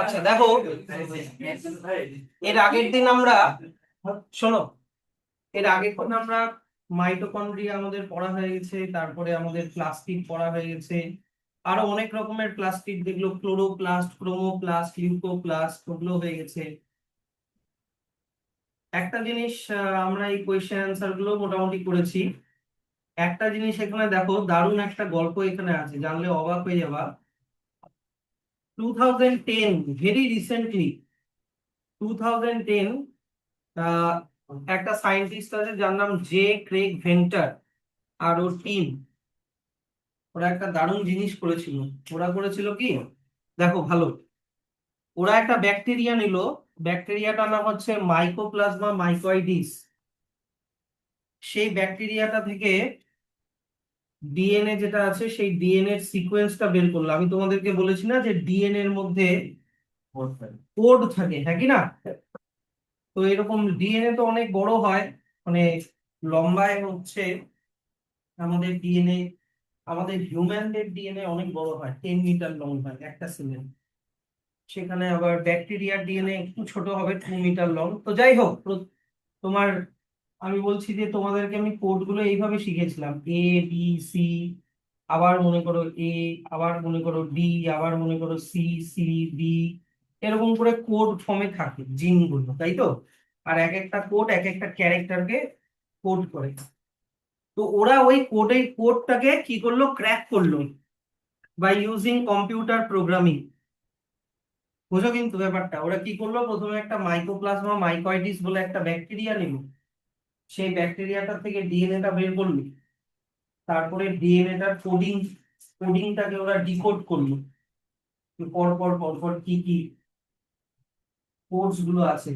আচ্ছা দেখো, এর আগের দিন আমরা, শোনো, এর আগের দিন আমরা মাইটোকন্ড্রিয়া আমাদের পড়া হয়ে গেছে, তারপরে আমাদের প্লাস্টিড পড়া হয়ে গেছে, আরো অনেক রকমের প্লাস্টিড, যেগুলো ক্লোরোপ্লাস্ট, ক্রোমোপ্লাস্ট, লিউকোপ্লাস্ট, ওগুলো হয়ে গেছে। একটা জিনিস আমরা এই কোয়েশ্চেন অ্যান্সার গুলো মোটামুটি করেছি। একটা জিনিস এখানে দেখো, দারুণ একটা গল্প এখানে আছে, জানলে অবাক হয়ে যাবা। 2010, ভেরি রিসেন্টলি, 2010, একটা সায়েন্টিস্ট আছে যার নাম জে ক্রেগ ভেন্টার, আর ওর টিম, ওরা একটা দারুণ জিনিস করেছিল। ওরা করেছিল কি, দেখো ভালো, ওরা একটা ব্যাকটেরিয়া নিল। ব্যাকটেরিয়াটার নাম হচ্ছে মাইকোপ্লাজমা মাইকোইডিস। সেই ব্যাকটেরিয়াটা থেকে ডিএনএ যেটা আছে, সেই ডিএনএ এর সিকোয়েন্সটা বের করলো। আমি তোমাদেরকে বলেছি না যে ডিএনএ এর মধ্যে কোড থাকে, হ্যাঁ কি না? তো এরকম ডিএনএ তো অনেক বড় হয়, মানে লম্বায় হচ্ছে আমাদের ডিএনএ, আমাদের হিউম্যানদের ডিএনএ অনেক বড় হয়, 10 মিটার লং হয় একটা সেলের। সেখানে আবার ব্যাকটেরিয়ার ডিএনএ একটু ছোট হবে, 2 মিটার লং। তো যাই হোক, তোমার, আমি বলছি যে তোমাদেরকে আমি কোড গুলো এইভাবে শিখেছিলাম, এ, বি, সি, আবার মনে করো এ, আবার মনে করো ডি, আবার মনে করো সি, সি, ডি, এরকম করে কোড ফর্মে থাকে জিনগুলো, তাই তো? আর এক একটা কোড এক একটা ক্যারেক্টারকে কোড করে। তো ওরা ওই কোডটাকে কি করলো, ক্র্যাক করলো বাই ইউজিং কম্পিউটার প্রোগ্রামিং। বুঝো কিন্তু ব্যাপারটা, ওরা কি করলো, প্রথমে একটা মাইকোপ্লাজমা মাইকোইডিস বলে একটা ব্যাকটেরিয়া নিল। সেই ব্যাকটেরিয়াটা থেকে ডিএনএটা বের করলো। তারপরে ডিএনএটার কোডিংটাকে ওরা ডিকোড করলো। পর পর পর পর কি কি কোডস গুলো আছে,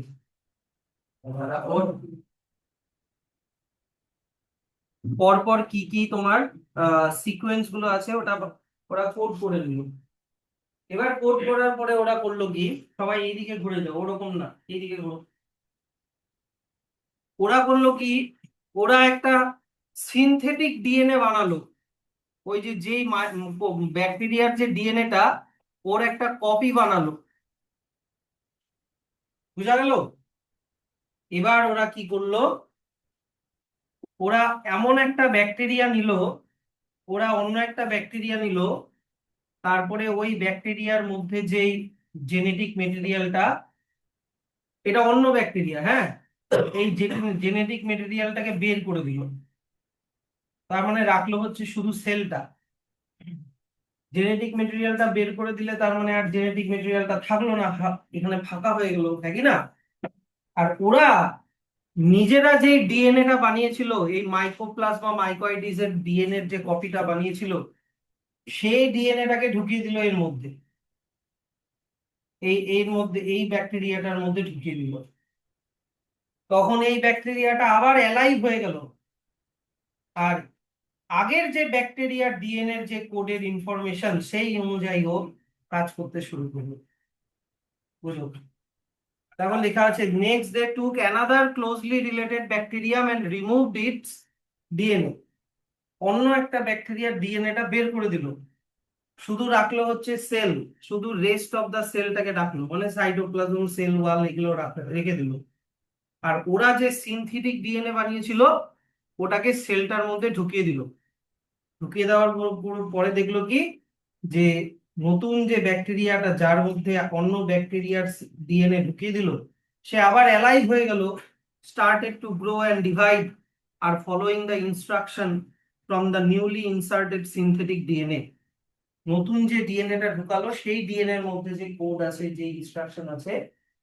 পর পর কি কি তোমার সিকোয়েন্স গুলো আছে, ওটা ওরা কোড করে নিল। এবার কোড করার পরে ওরা করলো কি, সবাই এইদিকে ঘুরে যাও, ওরকম না, এইদিকে ঘুরো। ওরা করলো কি, ওরা একটা সিনথেটিক ডিএনএ বানালো। ওই যে যেই ব্যাকটেরিয়ার যে ডিএনএটা, ওর একটা কপি বানালো। বুঝা গেল? এবার ওরা কি করলো, ওরা এমন একটা ব্যাকটেরিয়া নিল, ওরা অন্য একটা ব্যাকটেরিয়া নিল, তারপরে ওই ব্যাকটেরিয়ার মধ্যে যেই জেনেটিক মেটেরিয়ালটা, এটা অন্য ব্যাকটেরিয়া, হ্যাঁ, এই জেনেটিক মেটেরিয়ালটাকে বের করে দিল। তার মানে রাখলো হচ্ছে শুধু সেলটা। জেনেটিক মেটেরিয়ালটা বের করে দিলে তার মানে আর জেনেটিক মেটেরিয়ালটা থাকলো না, এখানে ফাঁকা হয়ে গেল, নাকি না? আর ওরা নিজেরা যে ডিএনএটা বানিয়েছিল, এই মাইকোপ্লাজমা মাইকোইডিস এর ডিএনএর যে কপিটা বানিয়েছিল, সেই ডিএনএটাকে ঢুকিয়ে দিল এর মধ্যে, এর মধ্যে, এই ব্যাকটেরিয়াটার মধ্যে ঢুকিয়ে দিল। তখন এই ব্যাকটেরিয়াটা আবার অ্যালাইভ হয়ে গেল, আর আগের যে ব্যাকটেরিয়ার ডিএনএ এর যে কোডের ইনফরমেশন, সেই অনুযায়ী ও কাজ করতে শুরু করলো। বুঝলো? তখন লেখা আছে, next they took another closely related bacterium and removed its DNA. অন্য একটা ব্যাকটেরিয়ার ডিএনএটা বের করে দিল, শুধু রাখলো হচ্ছে সেল, শুধু রেস্ট অফ দা সেলটাকে রাখলো, মানে সাইটোপ্লাজম, সেল ওয়াল, এগুলো রেখে দিল। আর ওরা যে সিনথেটিক ডিএনএ বানিয়েছিল, ওটাকে সেলটার মধ্যে ঢুকিয়ে দিল। ঢুকিয়ে দেওয়ার পরে দেখলো কি, যে নতুন যে ব্যাকটেরিয়াটা, যার মধ্যে অন্য ব্যাকটেরিয়ার ডিএনএ ঢুকিয়ে দিল, সে আবার অ্যালাইভ হয়ে গেল, started to grow and divide, আর following the instruction from the newly inserted synthetic DNA. নতুন যে ডিএনএটা ঢুকালো, সেই ডিএনএ এর মধ্যে যে কোড আছে, যে ইনস্ট্রাকশন আছে,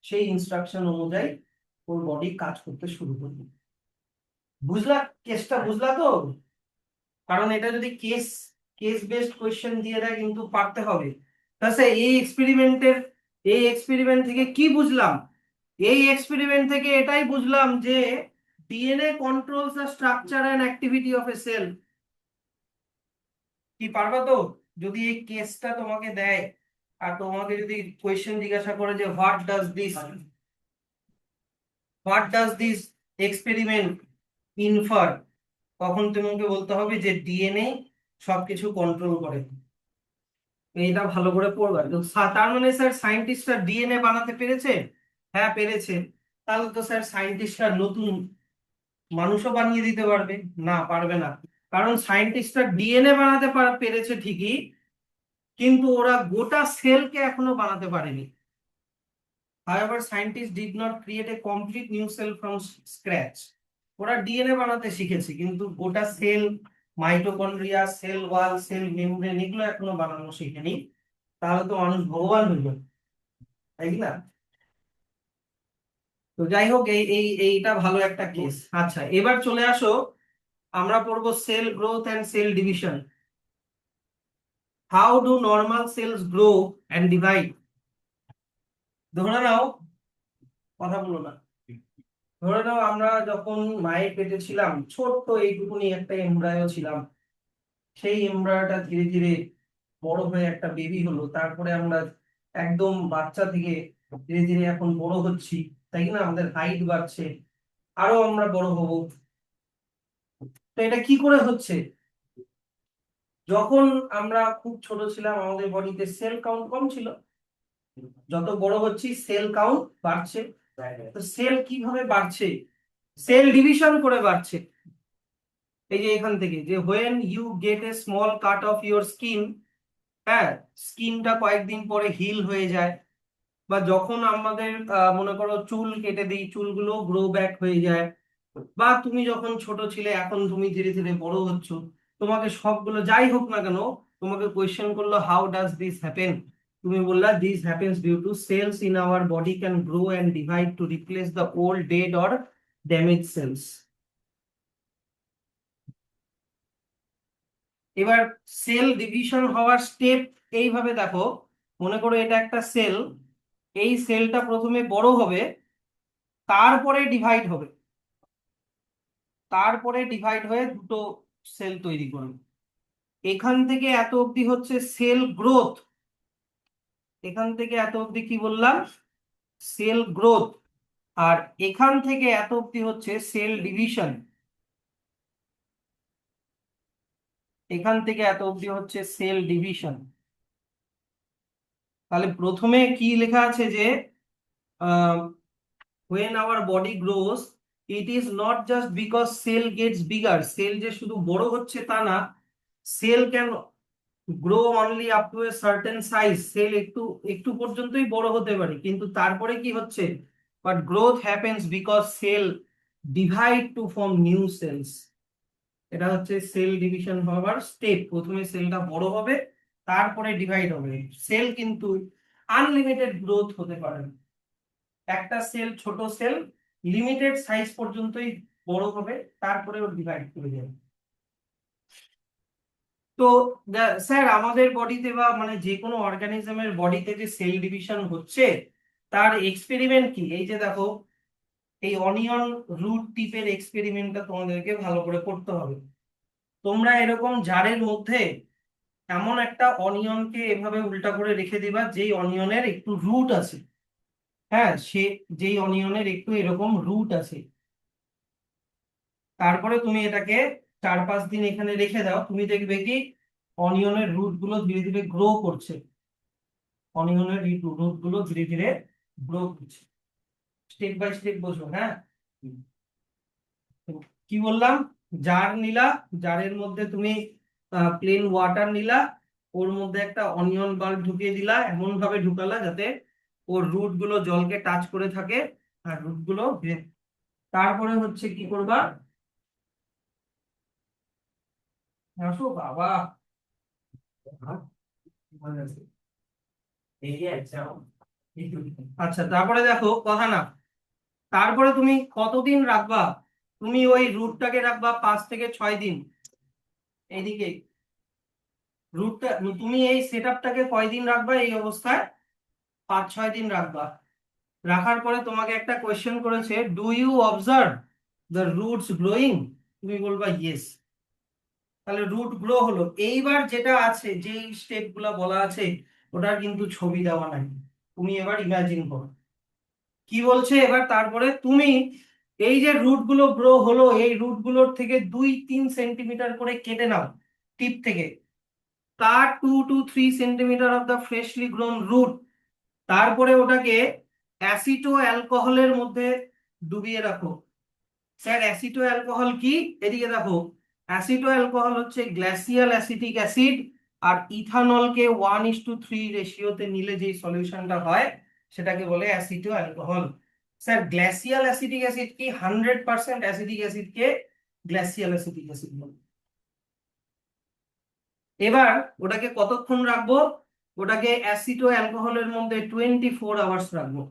সেই ইনস্ট্রাকশন অনুযায়ী ওর বডি কাজ করতে শুরু করলো। বুঝলা? কেসটা বুঝলা তো? কারণ এটা যদি কেস কেস বেসড কোয়েশ্চেন দিয়ে দেয়, কিন্তু পারতে হবে। তাহলে এই এক্সপেরিমেন্ট থেকে কি বুঝলাম? এই এক্সপেরিমেন্ট থেকে এটাই বুঝলাম যে DNA controls the structure and activity of a cell. কি পারবা তো? যদি এই কেসটা তোমাকে দেয়, আর তোমাকে যদি কোয়েশ্চেন জিজ্ঞাসা করে যে what does this experiment infer, তখন তোমাকে বলতে হবে যে ডিএনএ সবকিছু কন্ট্রোল করে। এইটা ভালো করে পড়বা। তো তার মানে স্যার সায়েন্টিস্টরা ডিএনএ বানাতে পেরেছে? হ্যাঁ পেরেছে। তাহলে তো স্যার সায়েন্টিস্টরা নতুন মানুষও বানিয়ে দিতে পারবে? না, পারবে না। কারণ সায়েন্টিস্টরা ডিএনএ বানাতে পেরেছে ঠিকই, কিন্তু ওরা গোটা সেলকে এখনো বানাতে পারেনি। However, scientists did not create a complete new cell from scratch. ওরা ডিএনএ বানাতে শিখেছে, কিন্তু গোটা cell, mitochondria, cell wall, cell membrane এগুলো এখনো বানানো শিখেনি। তাহলে তো মানুষ ভগবান হইল, তাই কি না? তো যাই হোক, এইটা ভালো একটা কেস। আচ্ছা, এবার চলে আসো, আমরা পড়বো cell growth and cell division. How do normal cells grow and divide? ধরে নাও, কথা বলো না, ধরে নাও আমরা যখন মায়ের পেটে ছিলাম, ছোট্ট এইটুকুনি একটা এমব্রায়ো ছিলাম। সেই এমব্রায়োটা ধীরে ধীরে বড় হয়ে একটা বেবি হলো, তারপরে আমরা একদম বাচ্চা থেকে ধীরে ধীরে এখন বড় হচ্ছি, তাই না? আমাদের হাইট বাড়ছে, আরো আমরা বড় হব। তো এটা কি করে হচ্ছে? যখন আমরা খুব ছোট ছিলাম আমাদের বডিতে সেল কাউন্ট কম ছিল, যত বড় হচ্ছি সেল কাউন্ট বাড়ছে। তো সেল কিভাবে বাড়ছে? সেল ডিভিশন করে বাড়ছে। এই যে এখান থেকে, যে when you get a small cut of your skin, হ্যাঁ, স্কিনটা কয়েকদিন পরে হিল হয়ে যায়। বা যখন আমাদের মনে করো চুল কেটে দিই, চুলগুলো গ্রো ব্যাক হয়ে যায়। বা তুমি যখন ছোট ছিলে, এখন তুমি ধীরে ধীরে বড় হচ্ছ, তোমাকে সবগুলো যাই হোক না কেন, তোমাকে কোয়েশ্চেন করলো হাউ ডাজ দিস হ্যাপেন, তুমি বললা this happens due to cells in our body can grow and divide to replace the old dead or damage cells. এবার সেল ডিভিশন হওয়ার স্টেপ এইভাবে দেখো। মনে করো এটা একটা সেল, এই সেলটা প্রথমে বড় হবে, তারপরে ডিভাইড হবে, তারপরে ডিভাইড হয়ে দুটো সেল তৈরি করবে। এখান থেকে এত অবধি হচ্ছে সেল গ্রোথ, এখান থেকে এত অবধি কি বললাম? Cell growth. আর এখান থেকে এত অবধি হচ্ছে সেল ডিভিশন, এখান থেকে এত অবধি হচ্ছে সেল ডিভিশন। তাহলে প্রথমে কি লেখা আছে যে when our body grows, it is not just because cell gets bigger, cell যে শুধু বড় হচ্ছে তা না, cell can grow only up to a certain size, cell একটু একটু পর্যন্তই বড় হতে পারে, কিন্তু তারপরে কি হচ্ছে? But growth happens because cell divide to form new cells. এটা হচ্ছে সেল ডিভিশন হওয়ার স্টেপ। প্রথমে সেলটা বড় হবে, তারপরে ডিভাইড হবে। সেল কিন্তু আনলিমিটেড গ্রোথ হতে পারে না। একটা সেল, ছোট সেল, লিমিটেড সাইজ পর্যন্তই বড় হবে, তারপরে ও ডিভাইড করে যাবে। তো স্যার আমাদের বডিতে বা মানে যে কোনো অর্গানিজমের বডিতে যে সেল ডিভিশন হচ্ছে, তার এক্সপেরিমেন্ট কি? এই যে দেখো, এই অনিয়ন রুট টিপের এক্সপেরিমেন্টটা তোমাদেরকে ভালো করে করতে হবে। তোমরা এরকম জারের মধ্যে এমন একটা অনিয়নকে এভাবে উল্টা করে রেখে দিবা যেই অনিয়নের একটু রুট আছে, হ্যাঁ, সে যেই অনিয়নের একটু এরকম রুট আছে। তারপরে তুমি এটাকে 4-5 দিন এখানে রেখে দাও, তুমি দেখবে কি অনিয়নের রুট গুলো ধীরে ধীরে গ্রো করছে, অনিয়নের রুট গুলো ধীরে ধীরে গ্রো করছে। স্টেপ বাই স্টেপ বসো, হ্যাঁ। তো কি বললাম? জার নিলা, জারের মধ্যে তুমি প্লেন ওয়াটার নিলা, ওর মধ্যে একটা অনিয়ন বাল্ব ঢুকিয়ে দিলা, এমন ভাবে ঢুকালা যাতে ওর রুট গুলো জলকে টাচ করে থাকে, আর রুট গুলো তারপরে হচ্ছে কি করবা? আসো বাবা, আচ্ছা তারপরে দেখো, কথা না, তারপরে তুমি কতদিন রাখবা? তুমি ওই রুটটাকে রাখবা 5 থেকে 6 দিন। এইদিকে রুটটা, তুমি এই সেটআপটাকে কয়দিন রাখবা এই অবস্থায়? 5-6 দিন রাখবা। রাখার পরে তোমাকে একটা কোয়েশ্চেন করেছে, do you observe the roots growing? তুমি বলবা ইয়েস। তাহলে রুট গ্রো হলো। এইবার যেটা আছে, যেই স্টেপ গুলা বলা আছে, ওটার কিন্তু ছবি দেওয়া নাই, তুমি এবার ইমাজিন করো কি বলছে। এবার তারপরে তুমি এই যে রুট গুলো গ্রো হলো, এই রুট গুলোর থেকে 2-3 সেন্টিমিটার করে কেটে নাও টিপ থেকে। তার 2 to 3 centimetre of the freshly grown root, তারপরে ওটাকে অ্যাসিটো অ্যালকোহলের মধ্যে ডুবিয়ে রাখো। স্যার অ্যাসিটো অ্যালকোহল কি? এদিকে দেখো, অ্যাসিটো অ্যালকোহল হচ্ছে গ্লাসিয়াল অ্যাসিটিক অ্যাসিড, আর ইথানলকে 1:3 রেশিওতে নিলে যে সলিউশনটা হয় সেটাকে বলে aceto alcohol. Sir glacial acetic acid কি? 100% অ্যাসিটিক অ্যাসিডকে গ্লাসিয়াল অ্যাসিটিক অ্যাসিড বলে। এবার ওটাকে কতক্ষণ রাখবো? ওটাকে অ্যাসিটো অ্যালকোহলের মধ্যে 24 আওয়ার্স রাখবো।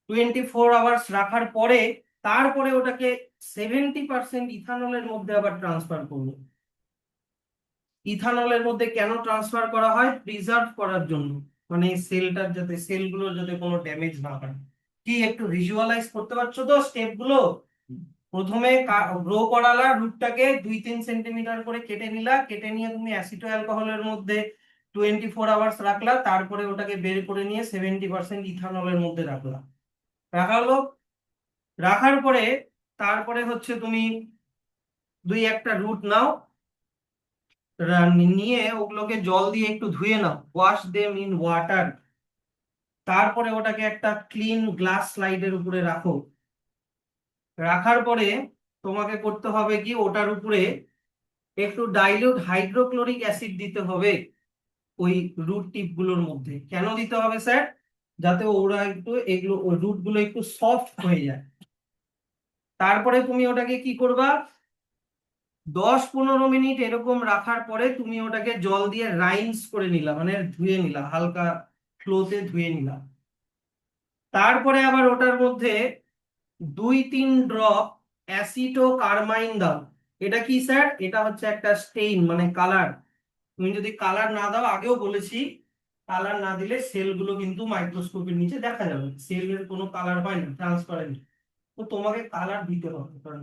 24 আওয়ার্স রাখার পরে তারপরে ওটাকে 70% ইথানলের মধ্যে আবার ট্রান্সফার করবো। ইথানলের মধ্যে কেন ট্রান্সফার করা হয়? প্রিজার্ভ করার জন্য, মানে সেলটার যাতে, সেলগুলোর যাতে কোনো ড্যামেজ না হয়। কি একটু ভিজুয়ালাইজ করতে পারছো তো স্টেপ গুলো? প্রথমে গ্রো করালা রুটটাকে 2-3 সেন্টিমিটার করে কেটে নিলা, কেটে নিয়ে তুমি অ্যাসিটো অ্যালকোহলের মধ্যে 24 আওয়ার্স রাখলা, তারপরে ওটাকে বের করে নিয়ে 70% ইথানলের মধ্যে রাখলা। রাখা হলো, রাখার পরে তারপরে হচ্ছে তুমি 2-1টা রুট নাও, নিয়ে ওগুলোকে জল দিয়ে একটু ধুয়ে নাও, ওয়াশ দেম ইন ওয়াটার। তারপরে ওটাকে একটা ক্লিন গ্লাস স্লাইডের উপরে রাখো। রাখার পরে তোমাকে করতে হবে কি, ওটার উপরে একটু ডাইলিউট হাইড্রোক্লোরিক অ্যাসিড দিতে হবে ওই রুট টিপ গুলোর মধ্যে। কেন দিতে হবে স্যার? যাতে ওরা একটু, এগুলো ওই রুট গুলো একটু সফট হয়ে যায়। তারপরে তুমি ওটাকে কি করবা, 10-15 মিনিট এরকম রাখার পরে তুমি ওটাকে জল দিয়ে রাইন্স করে নিলা, মানে ধুয়ে নিলা, হালকা ফ্লোতে ধুয়ে নিলা। তারপরে আবার ওটার মধ্যে 2-3 ড্রপ অ্যাসিটো কার্মাইন দাও। এটা কি স্যার? এটা হচ্ছে একটা স্টেইন, মানে কালার। তুমি যদি কালার না দাও, আগেও বলেছি, কালার না দিলে সেলগুলো কিন্তু মাইক্রোস্কোপের নিচে দেখা যাবে, সেলের কোনো কালার হয় না, ট্রান্সপারেন্ট। তো তোমাকে কালার দিতে হবে, কারণ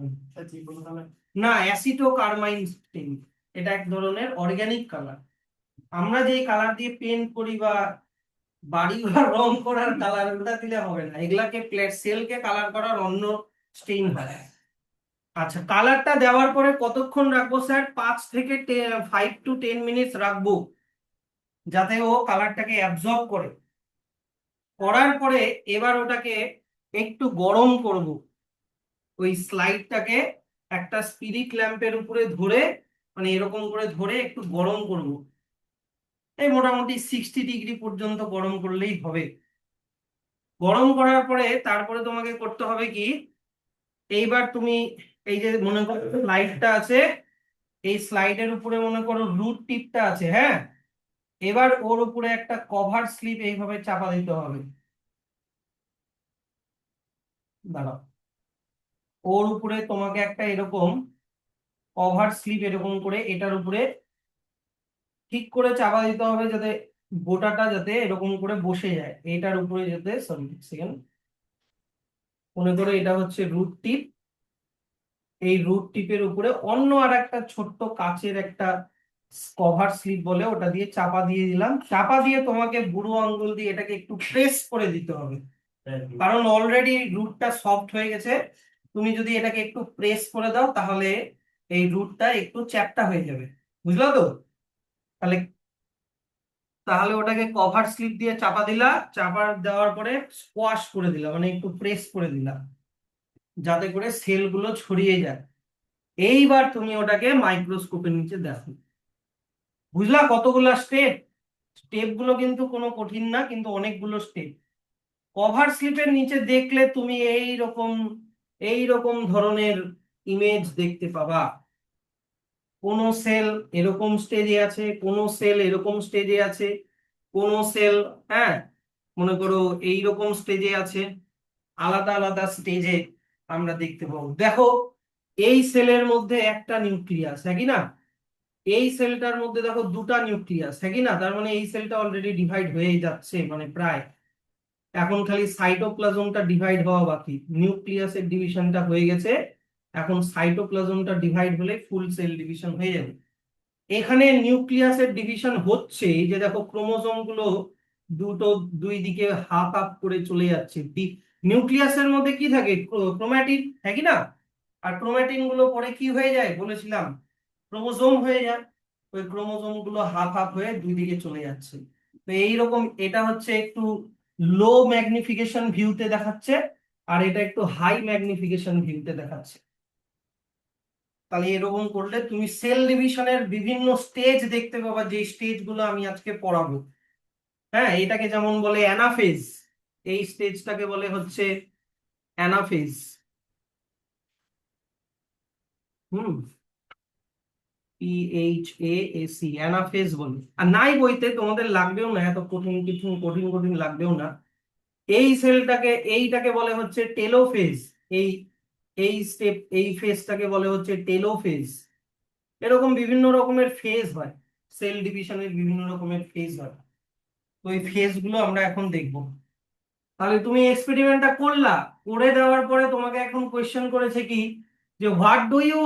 যে কোনো কালার না, অ্যাসিটো কার্মাইন স্টেইন, এটা এক ধরনের অর্গানিক কালার। আমরা যেই কালার দিয়ে পেন্ট করি বা বাড়ি ঘর রং করার কালার, ওটা দিলে হবে না, এগুলাকে প্লেট সেলকে কালার করার অন্য স্টেইন হয়। আচ্ছা, কালারটা দেওয়ার পরে কতক্ষণ রাখবো স্যার? 5 to 10 মিনিটস রাখবো, যাতে ও কালারটাকে অ্যাবজর্ব করে। করার পরে এবার ওটাকে একটু গরম করব। ওই স্লাইডটাকে একটা স্পিরিট ল্যাম্পের উপরে ধরে, মানে এরকম করে ধরে একটু গরম করব। এই মোটামুটি 60 ডিগ্রি পর্যন্ত গরম করলেই হবে। গরম করার পরে তারপরে তোমাকে করতে হবে কি, এইবার তুমি এই যে মনে করো স্লাইডটা আছে, এই স্লাইডের উপরে মনে করো রুট টিপটা আছে, হ্যাঁ। এবার ওর উপরে একটা কভার স্লিপ এইভাবে চাপা দিতে হবে। দাঁড়াও, ওর উপরে তোমাকে একটা এরকম কভার স্লিপ এরকম করে এটার উপরে ঠিক করে চাপা দিতে হবে, যাতে গোটাটা যাতে এরকম করে বসে যায় এটার উপরে, যাতে, সরি সেকেন্ড, মনে করো এটা হচ্ছে রুট টিপ। এই রুট টিপের উপরে অন্য আর একটা ছোট্ট কাচের একটা কভার স্লিপ বলে, ওটা দিয়ে চাপা দিয়ে দিলাম। চাপা দিয়ে তোমাকে বুড়ো আঙ্গুল দিয়ে এটাকে একটু প্রেস করে দিতে হবে, কারণ অলরেডি রুটটা সফট হয়ে গেছে। তুমি যদি এটাকে একটু প্রেস করে দাও তাহলে এই রুটটা একটু চ্যাপ্টা হয়ে যাবে, বুঝলো তো? তাহলে তাহলে ওটাকে কভার স্লিপ দিয়ে চাপা দিলা, চাপা দেওয়ার পরে স্কোয়াশ করে দিলা, মানে একটু প্রেস করে দিলা, যাতে করে সেলগুলো ছড়িয়ে যায়। এইবার তুমি ওটাকে মাইক্রোস্কোপের নিচে দেখো। বুঝলা কতগুলা স্টেপ? স্টেপ গুলো কিন্তু কোনো কঠিন না, কিন্তু অনেকগুলো স্টেপ। কভার স্লিপের নিচে দেখলে তুমি এই রকম ধরনের ইমেজ দেখতে পাবা। কোন সেল এরকম স্টেজে আছে, কোন সেল এরকম স্টেজে আছে, কোন সেল, হ্যাঁ, মনে করো এইরকম স্টেজে আছে। আলাদা আলাদা স্টেজে আমরা দেখতে পাবো। দেখো, এই সেলের মধ্যে একটা নিউক্লিয়াস, হ্যাঁ কি না? এই সেলটার মধ্যে দেখো দুটা নিউক্লিয়াস, হ্যাঁ কি না? তার মানে এই সেলটা অলরেডি ডিভাইড হয়ে যাচ্ছে, মানে প্রায়। এখন খালি সাইটোপ্লাজমটা ডিভাইড হওয়া বাকি, নিউক্লিয়াসের ডিভিশনটা হয়ে গেছে। এখন সাইটোপ্লাজমটা ডিভাইড হলে ফুল সেল ডিভিশন হয়ে যাবে। এখানে নিউক্লিয়াসের ডিভিশন হচ্ছে, এই যে দেখো ক্রোমোজোম গুলো দুটো দুই দিকে হাফ হাফ করে চলে যাচ্ছে। নিউক্লিয়াসের মধ্যে কি থাকে? ক্রোম্যাটিন, হ্যাঁ কি না? আর ক্রোম্যাটিন গুলো পরে কি হয়ে যায় বলেছিলাম? ক্রোমোজোম হয়ে যায়। ওই ক্রোমোজোম গুলো হাফ হাফ হয়ে দুই দিকে চলে যাচ্ছে। তো এইরকম এটা হচ্ছে একটু লো ম্যাগনিফিকেশন ভিউতে দেখাচ্ছে, আর এটা একটু হাই ম্যাগনিফিকেশন ভিউতে দেখাচ্ছে। তাহলে এরকম করলে তুমি সেল ডিভিশনের বিভিন্ন স্টেজ দেখতে পাবা, যে স্টেজ গুলো আমি আজকে পড়াবো। হ্যাঁ, এটাকে যেমন বলে অ্যানাফেজ, এই স্টেজটাকে বলে হচ্ছে অ্যানাফেজ। হুম, PHAAC, অ্যানাফেজ বলে। আর নাই বইতে, তোমাদের লাগবেও না, এত কঠিন কিছু কঠিন কঠিন লাগবেও না। এই সেলটাকে এইটাকে বলে হচ্ছে টেলোফেজ। এই এই স্টেপ এই ফেজটাকে বলে হচ্ছে টেলোফেজ। এরকম বিভিন্ন রকমের ফেজ হয়, সেল ডিভিশনের বিভিন্ন রকমের ফেজ হয়। তো এই ফেজ গুলো আমরা এখন দেখব। তাহলে তুমি এক্সপেরিমেন্টটা করলা, করে দেওয়ার পরে তোমাকে এখন কোয়েশ্চেন করেছে কি, যে what do you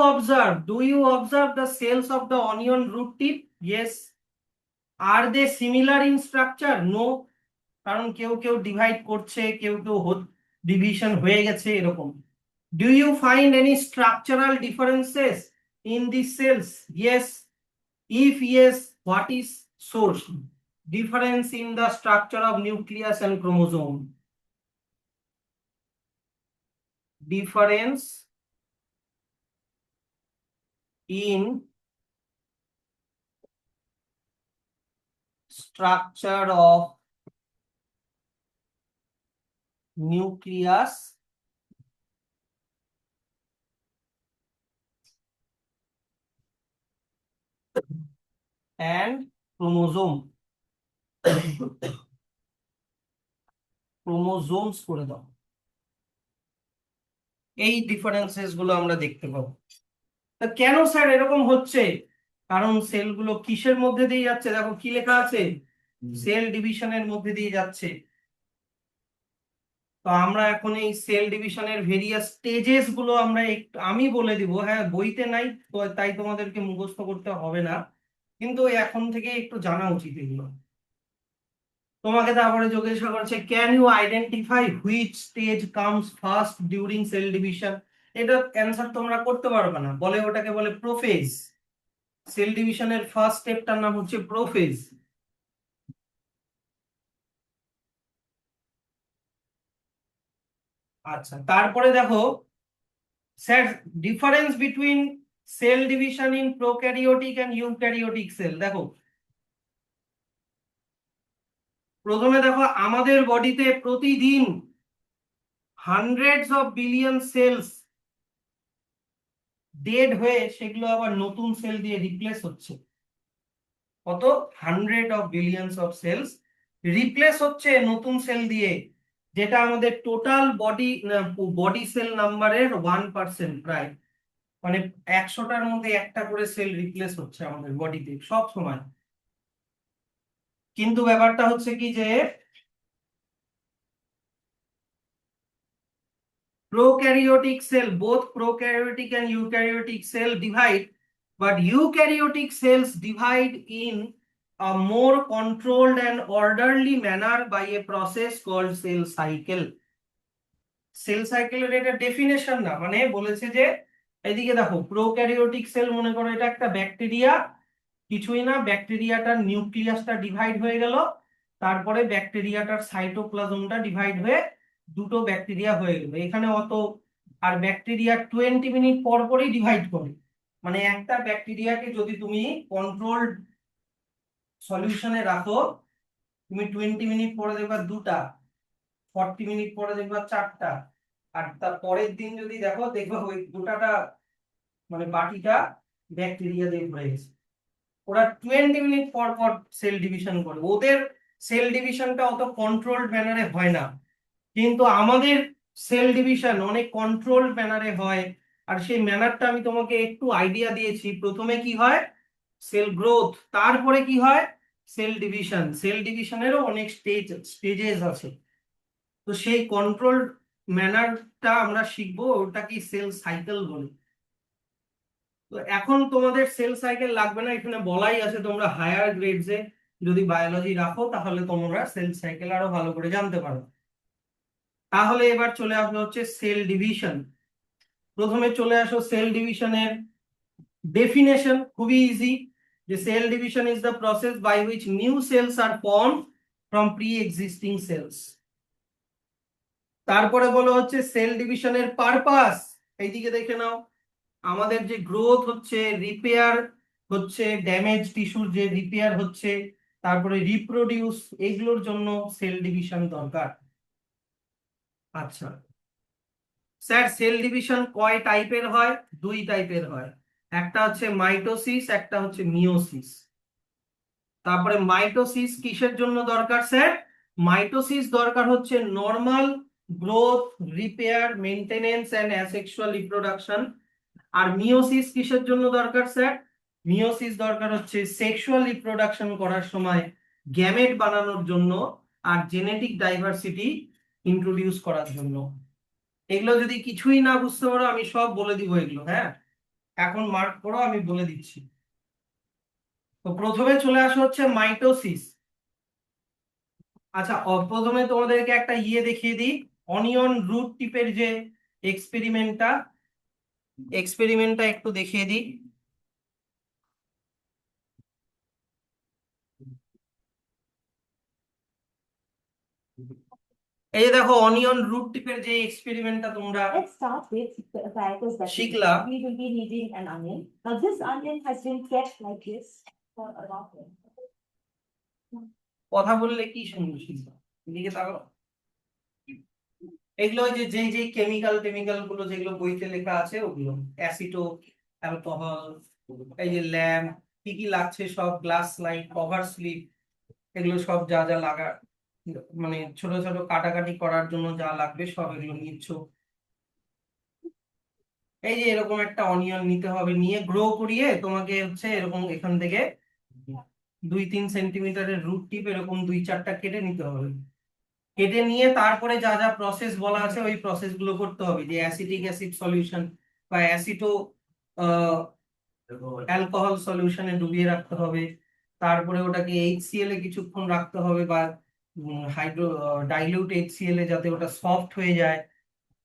observe the cells of the onion root tip? Yes. Are they similar in structure? No, কারণ কেউ কেউ ডিভাইড করছে, কেউ কেউ ডিভিশন হয়ে গেছে এরকম। Do you find any structural differences in this cells? Yes. If yes, what is source? Difference in the structure of nucleus and chromosome. Difference in structure of nucleus and chromosome. Chromosomes করে দাও। এই differences গুলো আমরা দেখতে পাবো। তা কেন sir এরকম হচ্ছে? কারণ সেলগুলো কিসের মধ্যে দিয়ে যাচ্ছে? দেখো কি লেখা আছে, সেল ডিভিশনের মধ্যে দিয়ে যাচ্ছে। তো আমরা এখন এই সেল ডিভিশনের ভেরিয়াস স্টেজেস গুলো আমরা একটু আমি বলে দিব। হ্যাঁ, বইতে নাই তো তাই তোমাদেরকে মুখস্থ করতে হবে না, কিন্তু এখন থেকে একটু জানা উচিত এগুলো। তোমাকে তারপরে জিজ্ঞাসা করছে, can you identify which stage comes first during cell division? এটা অ্যান্সার তোমরা করতে পারবে না, বলে ওটাকে বলে প্রোফেজ। সেল ডিভিশনের ফার্স্ট স্টেপটার নাম হচ্ছে প্রোফেজ। আচ্ছা, তারপরে দেখো sir, difference between cell division in prokaryotic and eukaryotic cell. দেখো প্রথমে দেখো, আমাদের বডিতে প্রতিদিন hundreds of billion cells dead হয়ে সেগুলো আবার নতুন সেল দিয়ে রিপ্লেস হচ্ছে। কত? 100 of billions of cells replace হচ্ছে নতুন সেল দিয়ে, যেটা আমাদের টোটাল বডি সেল নাম্বারের 1% প্রায়। মানে 100টার মধ্যে একটা করে সেল রিপ্লেস হচ্ছে আমাদের বডিতে সব সময়। কিন্তু ব্যাপারটা হচ্ছে কি, যে prokaryotic cell, both prokaryotic and eukaryotic cell divide, but eukaryotic cells divide in a more controlled and orderly manner by a process called cell cycle. Cell সাইকেলের এটা ডেফিনেশন না, মানে বলেছে যে এদিকে দেখো, প্রোক্যারিওটিক সেল মনে করো এটা একটা ব্যাকটেরিয়া, কিছুই না, ব্যাকটেরিয়াটার নিউক্লিয়াসটা ডিভাইড হয়ে গেল, তারপরে ব্যাকটেরিয়াটার সাইটোপ্লাজমটা ডিভাইড হয়ে দুটো ব্যাকটেরিয়া হয়ে গেল এখানে অত। আর ব্যাকটেরিয়া 20 মিনিট পর পরই ডিভাইড করে, মানে একটা ব্যাকটেরিয়াকে যদি তুমি কন্ট্রোলড সলিউশনে রাখো, তুমি 20 মিনিট পরে দেখবা দুটা, 40 মিনিট পরে দেখবা চারটা, আর তার পরের দিন যদি দেখো, দেখবা ওই দুটাটা মানে বাকিটা ব্যাকটেরিয়া দিয়ে ভরে গেছে। ওরা 20 মিনিট পর পর সেল ডিভিশন করে, ওদের সেল ডিভিশনটা অত কন্ট্রোলড ম্যানারে হয় না, কিন্তু আমাদের সেল ডিভিশন অনেক কন্ট্রোলড ম্যানারে হয়। আর সেই ম্যানারটা আমি তোমাকে একটু আইডিয়া দিয়েছি। প্রথমে কি হয়? সেল গ্রোথ, তারপরে কি হয়? Cell division. সেল ডিভিশনেরও অনেক স্টেজেস আছে। তো সেই কন্ট্রোলড ম্যানারটা আমরা শিখবো, ওটা কি সেল সাইকেল বলে। তো এখন তোমাদের সেল সাইকেল লাগবে না, এখানে বলাই আছে তোমরা হায়ার গ্রেডসে যদি বায়োলজি রাখো তাহলে তোমরা সেল সাইকেল আরো ভালো করে জানতে পারো। তাহলে এবার চলে আসবে হচ্ছে সেল ডিভিশন। প্রথমে চলে আসো সেল ডিভিশনের ডেফিনেশন, খুবই ইজি। যে cell division is the process by which new cells are form from pre existing cells. তারপরে বলো হচ্ছে সেল ডিভিশনের পারপাস। এইদিকে দেখে নাও, আমাদের যে গ্রোথ হচ্ছে, রিপেয়ার হচ্ছে, ড্যামেজ টিস্যুর যে রিপেয়ার হচ্ছে, তারপরে রিপ্রোডিউস, এগুলোর জন্য সেল ডিভিশন দরকার। আচ্ছা স্যার, সেল ডিভিশন কয় টাইপের হয়? দুই টাইপের হয়, একটা হচ্ছে মাইটোসিস, একটা হচ্ছে মিওসিস। তারপরে মাইটোসিস কিসের জন্য দরকার স্যার? মাইটোসিস দরকার হচ্ছে normal growth, repair, maintenance and asexual reproduction. আর মিওসিস কিসের জন্য দরকার স্যার? মিওসিস দরকার হচ্ছে সেক্সুয়াল রিপ্রোডাকশন করার সময় গ্যামেট বানানোর জন্য আর জেনেটিক ডাইভার্সিটি ইন্ট্রোডিউস করার জন্য। এগুলো যদি কিছুই না বুঝতে পারো আমি সব বলে দিব এগুলো, হ্যাঁ এখন মার্ক করো, আমি বলে দিচ্ছি। তো প্রথমে চলে আসা হচ্ছে মাইটোসিস। আচ্ছা প্রথমে তোমাদেরকে একটা দেখিয়ে দিই, অনিয়ন রুট টিপের যে এক্সপেরিমেন্টটা একটু দেখিয়ে দিই। এই যে দেখো অনিয়ন রুট টিপের যে এক্সপেরিমেন্টটা তোমরা Let's start with the apparatus that শিখলা। we will be needing an onion. Now this onion has been kept like this for around. কথা বললে কি শুনবো, শিখবা এদিকে তাকাও। এগুলো ওই যে যেই যেই কেমিক্যাল গুলো যেগুলো বইতে লেখা আছে ওগুলো, অ্যাসিটো, অ্যালকোহল, এই যে ল্যাম্প, কি কি লাগছে সব, গ্লাস লাইট, কভার স্লিপ, এগুলো সব যা যা লাগা, মানে ছোট ছোট কাটাকাটি করার জন্য যা লাগবে সব এগুলো নিচ্ছ। এই যে এরকম একটা অনিয়ন নিতে হবে, নিয়ে গ্রো করিয়ে তোমাকে হচ্ছে এরকম এখান থেকে 2-3 সেন্টিমিটারের রুট টিপ এরকম 2-4টা কেটে নিতে হবে। কেটে নিয়ে তারপরে যা যা প্রসেস বলা আছে ওই প্রসেস গুলো করতে হবে, যে অ্যাসিটিক অ্যাসিড সলিউশন বা অ্যাসিটো অ্যালকোহল সলিউশনে ডুবিয়ে রাখতে হবে। তারপরে ওটাকে এইচসিএল এ কিছুক্ষণ রাখতে হবে, বা হাইড্রো ডাইলিউট এইচসিএল এ, যাতে ওটা সফট হয়ে যায়।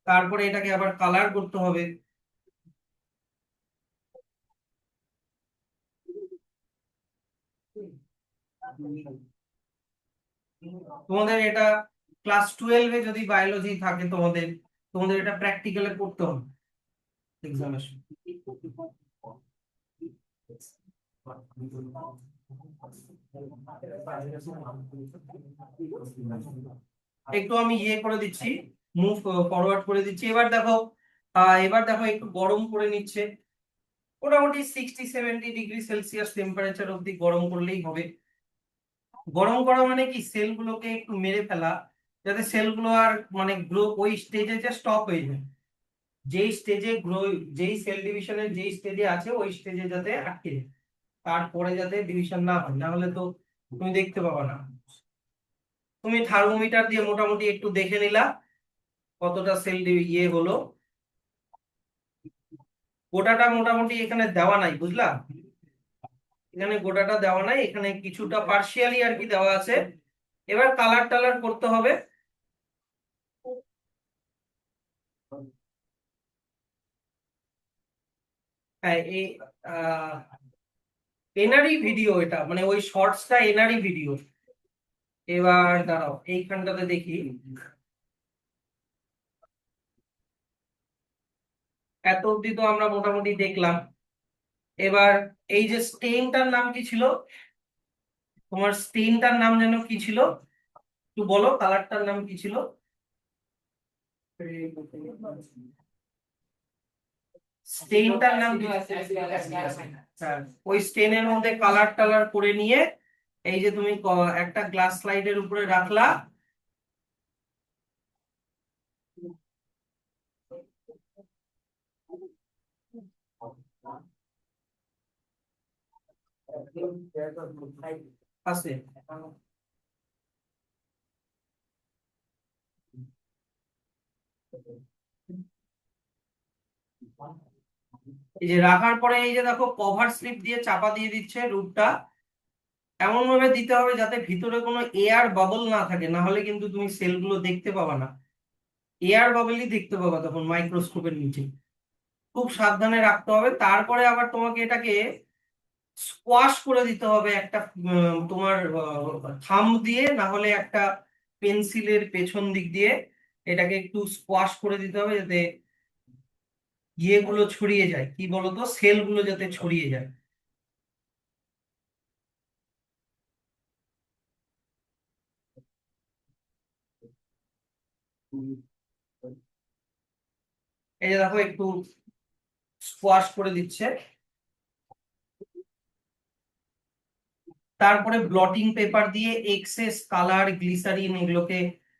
তারপরে এটাকে আবার কালার করতে হবে। তোমাদের এটা ক্লাস 12-এ যদি বায়োলজি থাকে তোমাদের, তোমাদের এটা প্র্যাকটিক্যালে করতে হবে এক্সামের সময়। একটু আমি করে দিচ্ছি, মুভ ফরওয়ার্ড করে দিচ্ছি। এবার দেখো একটু গরম করে নিচ্ছে, মোটামুটি 60-70 ডিগ্রি সেলসিয়াস টেম্পারেচার অব্দি গরম করলেই হবে। গরম করা মানে কি, সেলগুলোকে একটু মেরে ফেলা, যাতে সেলগুলো আর মানে গ্রো ওই স্টেজে যে স্টপ হয়ে যায়, যেই স্টেজে গ্রো, যেই সেল ডিভিশনের যেই স্টেজে আছে ওই স্টেজে যাতে আটকে যায়, তারপরে যাতে ডিভিশন না হয়, না হলে তো তুমি দেখতে পাবা না। তুমি থার্মোমিটার দিয়ে মোটামুটি একটু দেখে নিলা কতটা সেল হলো। গোটাটা মোটামুটি এখানে দেওয়া নাই, বুঝলা, এখানে গোটাটা দেওয়া নাই, এখানে কিছুটা পার্শিয়ালি আর কি দেওয়া আছে। এবার কালার টালার করতে হবে। হ্যাঁ এই এনারই ভিডিও, এটা মানে ওই শর্টসটা এনারই ভিডিও। এবার দাঁড়াও এইখানটাতে দেখি, এত অব্দি তো আমরা মোটামুটি দেখলাম। এবার এই যে স্টেইনটার নাম কি ছিল, তোমার স্টেইনটার নাম যেন কি ছিল, একটু বলো কালারটার নাম কি ছিল? স্টেইনটার নাম কি? হ্যাঁ, ওই স্টেইনের মধ্যে কালার টালার করে নিয়ে এই যে তুমি একটা গ্লাস স্লাইডের উপরে রাখলা, আছে এই যে রাখার পরে এই যে দেখো কভার স্লিপ দিয়ে চাপা দিয়ে দিচ্ছে রুটটা, এমন ভাবে দিতে হবে যাতে ভিতরে কোনো এয়ার বাবল না থাকে, না হলে কিন্তু তুমি সেলগুলো দেখতে পাবা না। এয়ার বাবলই দেখতে পাবা তখন মাইক্রোস্কোপের নিচে। খুব সাবধানে রাখতে হবে। তারপরে আবার তোমাকে এটাকে স্কোয়াশ করে দিতে হবে একটা তোমার থাম্ব দিয়ে, না হলে একটা পেন্সিলের পেছন দিক দিয়ে এটাকে একটু স্কোয়াশ করে দিতে হবে, যাতে ইয়েগুলো ছড়িয়ে যায়, কি বলতো, সেলগুলো যাতে ছড়িয়ে যায়। এই যে দেখো একটু স্কোয়াশ করে দিচ্ছে। তারপরে ব্লটিং পেপার দিয়ে এক্সেস কালার, গ্লিসারিন এগুলোকে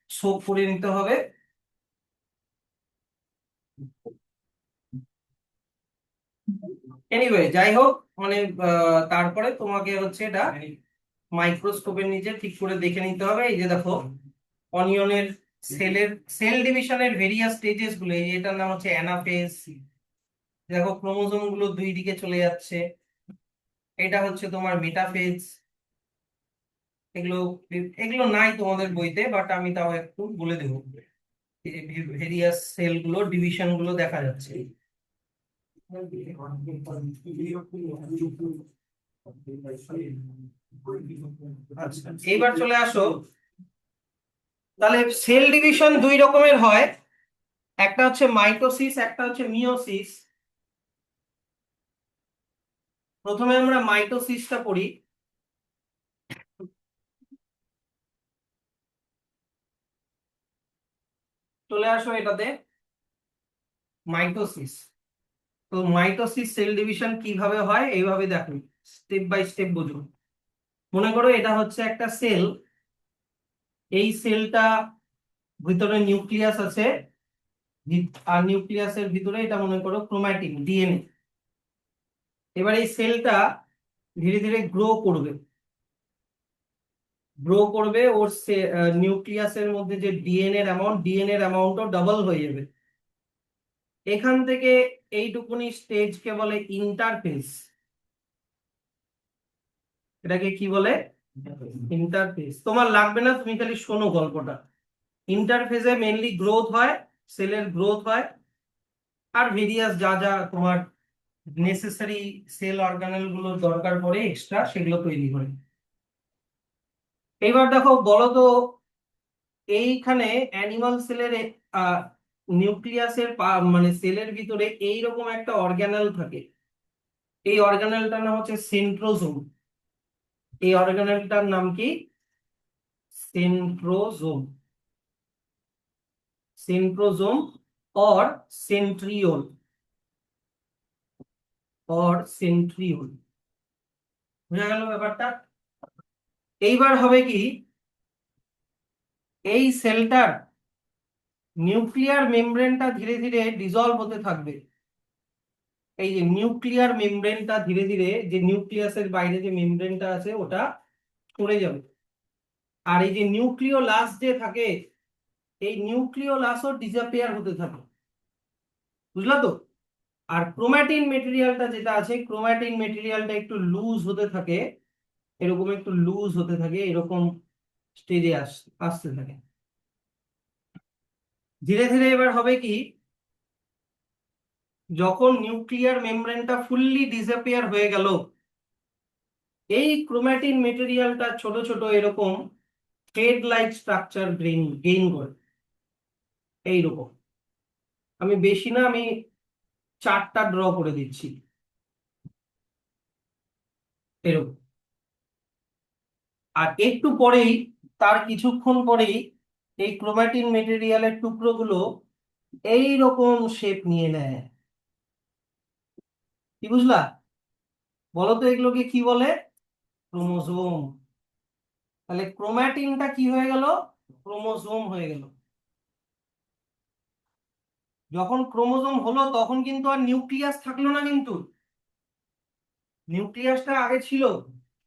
সোক করে নিতে হবে। এনিওয়ে যাই হোক, মানে তারপরে তোমাকে হচ্ছে এটা মাইক্রোস্কোপের নিচে ঠিক করে দেখে নিতে হবে। এই যে দেখো অনিয়নের সেল ডিভিশনের ভেরিয়াস স্টেজেস গুলো, এই যে এটার নাম হচ্ছে অ্যানাফেজ। দেখো ক্রোমোজোম গুলো দুই দিকে চলে যাচ্ছে। এটা হচ্ছে তোমার মেটাফেজ। এগুলো এগুলো নাই তোমাদের বইতে, বাট আমি তাও একটু বলে দেবো। ভেরিয়াস সেল গুলো, ডিভিশন গুলো দেখা যাচ্ছে। আচ্ছা, এইবার চলে আসো। তাহলে সেল ডিভিশন দুই রকমের হয়, একটা হচ্ছে মাইটোসিস, একটা হচ্ছে মিওসিস। প্রথমে আমরা মাইটোসিসটা পড়ি। চলে আসো এটাতে, মাইটোসিস। তো মাইটোসিস সেল ডিভিশন কিভাবে হয় এইভাবে দেখো, স্টেপ বাই স্টেপ বুঝুন। মনে করো এটা হচ্ছে একটা সেল। এই সেলটা ভিতরে নিউক্লিয়াস আছে, আর নিউক্লিয়াসের ভিতরে এটা মনে করো ক্রোমাটিন, ডিএনএ। এবার এই সেলটা ধীরে ধীরে গ্রো করবে। গ্রো করবে, ওর নিউক্লিয়াসের মধ্যে যে ডিএনএর অ্যামাউন্টও ডাবল হয়ে যাবে। এখান থেকে এইটুকুনি স্টেজকে বলে ইন্টারফেজ। এটাকে কি বলে? ইন্টারফেজ। তোমার লাগবে না, তুমি খালি শোনো গল্পটা। ইন্টারফেজে মেইনলি গ্রোথ হয়, সেলের গ্রোথ হয়, আর ভেরিয়াস যা যা তোমার নেসেসারি সেল অর্গানেল গুলো দরকার পড়ে এক্সট্রা, সেগুলো তৈরি করে। এইবার দেখো, বলো তো, এইখানে অ্যানিমাল সেলের নিউক্লিয়াসের মানে সেলের ভিতরে এইরকম একটা অর্গানেল থাকে। এই অর্গানেলটার নাম হচ্ছে সেন্ট্রোজোম। এই অর্গানেলটার নাম কি? সেন্ট্রোজোম। সেন্ট্রোজোম অর সেন্ট্রিওল, বুঝা গেল ব্যাপারটা? এইবার হবে কি, এই সেলটার নিউক্লিয়ার মেমব্রেনটা ধীরে ধীরে ডিসলভ হতে থাকবে। এই যে নিউক্লিয়ার মেমব্রেনটা ধীরে ধীরে, যে নিউক্লিয়াসের বাইরে যে মেমব্রেনটা আছে ওটা সরে যাবে। আর এই যে নিউক্লিওলাস যে থাকে, এই নিউক্লিওলাসও ডিসঅ্যাপিয়ার হতে থাকে। বুঝলা তো? আর ক্রোমাটিন মেটেরিয়ালটা যেটা আছে, ক্রোমাটিন মেটেরিয়ালটা একটু লুজ হতে থাকে, এরকম একটু লুজ হতে থাকে, এরকম স্টেজে আসতে থাকে ধীরে ধীরে। এবার হবে কি, যখন নিউক্লিয়ার মেমব্রেনটা ফুললি ডিসঅ্যাপিয়ার হয়ে গেল, এই ক্রোমাটিন মেটেরিয়ালটা ছোট ছোট এরকম থ্রেড লাইক স্ট্রাকচার গেইন করে। এইরকম, আমি বেশি না, আমি চারটা ড্র করে দিচ্ছি এরকম। আর একটু পরেই, তার কিছুক্ষণ পরেই, এই ক্রোমাটিন মেটেরিয়ালের টুকরোগুলো এই রকম শেপ নিয়ে নেয়। কি বুঝলা? বলো তো এগুলোকে কি বলে? ক্রোমোজোম। তাহলে ক্রোমাটিনটা কি হয়ে গেল? ক্রোমোজোম হয়ে গেল। যখন ক্রোমোজোম হলো তখন কিন্তু আর নিউক্লিয়াস থাকলো না, কিন্তু নিউক্লিয়াসটা আগে ছিল,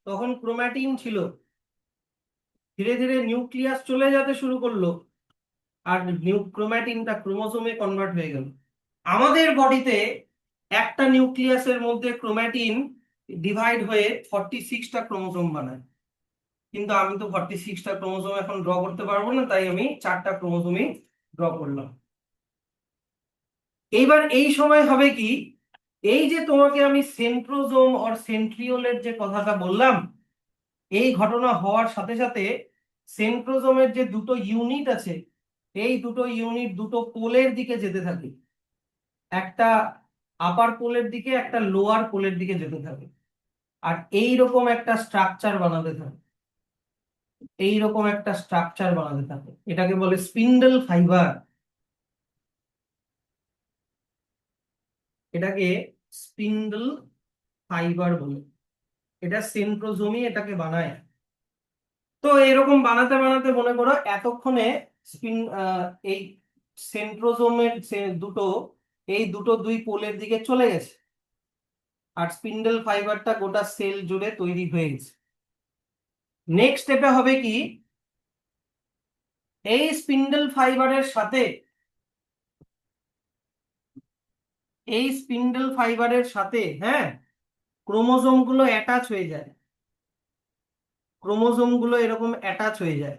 তখন ক্রোমাটিন ছিল। ধীরে ধীরে নিউক্লিয়াস চলে যেতে শুরু করলো, আর ক্রোমাটিনটা ক্রোমোজোমে কনভার্ট হয়ে গেল। আমাদের বডিতে একটা নিউক্লিয়াসের মধ্যে ক্রোমাটিন ডিভাইড হয়ে 46টা ক্রোমোজোম বানায়। কিন্তু আমি তো 46টা ক্রোমোজোম এখন ড্র করতে পারবো না, তাই আমি চারটা ক্রোমোজোমই ড্র করলাম। এইবার এই সময় হবে কি, এই যে তোমাকে আমি সেন্ট্রোজোম অর সেন্ট্রিওলের যে কথাটা বললাম, এই ঘটনা হওয়ার সাথে সাথে সেন্ট্রোজোমের যে দুটো ইউনিট আছে, এই দুটো ইউনিট দুটো পোলের দিকে যেতে থাকে, একটা আপার পোলের দিকে একটা লোয়ার পোলের দিকে যেতে থাকে, আর এইরকম একটা স্ট্রাকচার বানাতে থাকে, এইরকম একটা স্ট্রাকচার বানাতে থাকে, এটাকে বলে স্পিন্ডল ফাইবার। এটাকে স্পিন্ডল ফাইবার বলে। এটা সেন্ট্রোজোমই এটাকে বানায়। তো এরকম বানাতে বানাতে মনে করো এতক্ষণে স্পিন এই সেন্ট্রোজোমের দুটো, এই দুটো দুই পোলের দিকে চলে গেছে, আর স্পিন্ডল ফাইবারটা গোটা সেল জুড়ে তৈরি হয়ে গেছে। নেক্সট স্টেপে হবে কি, এই স্পিন্ডল ফাইবারের সাথে, এই স্পিন্ডল ফাইবারের সাথে, হ্যাঁ, ক্রোমোজোম গুলো অ্যাটাচ হয়ে যায়, ক্রোমোজোম গুলো এরকম অ্যাটাচ হয়ে যায়।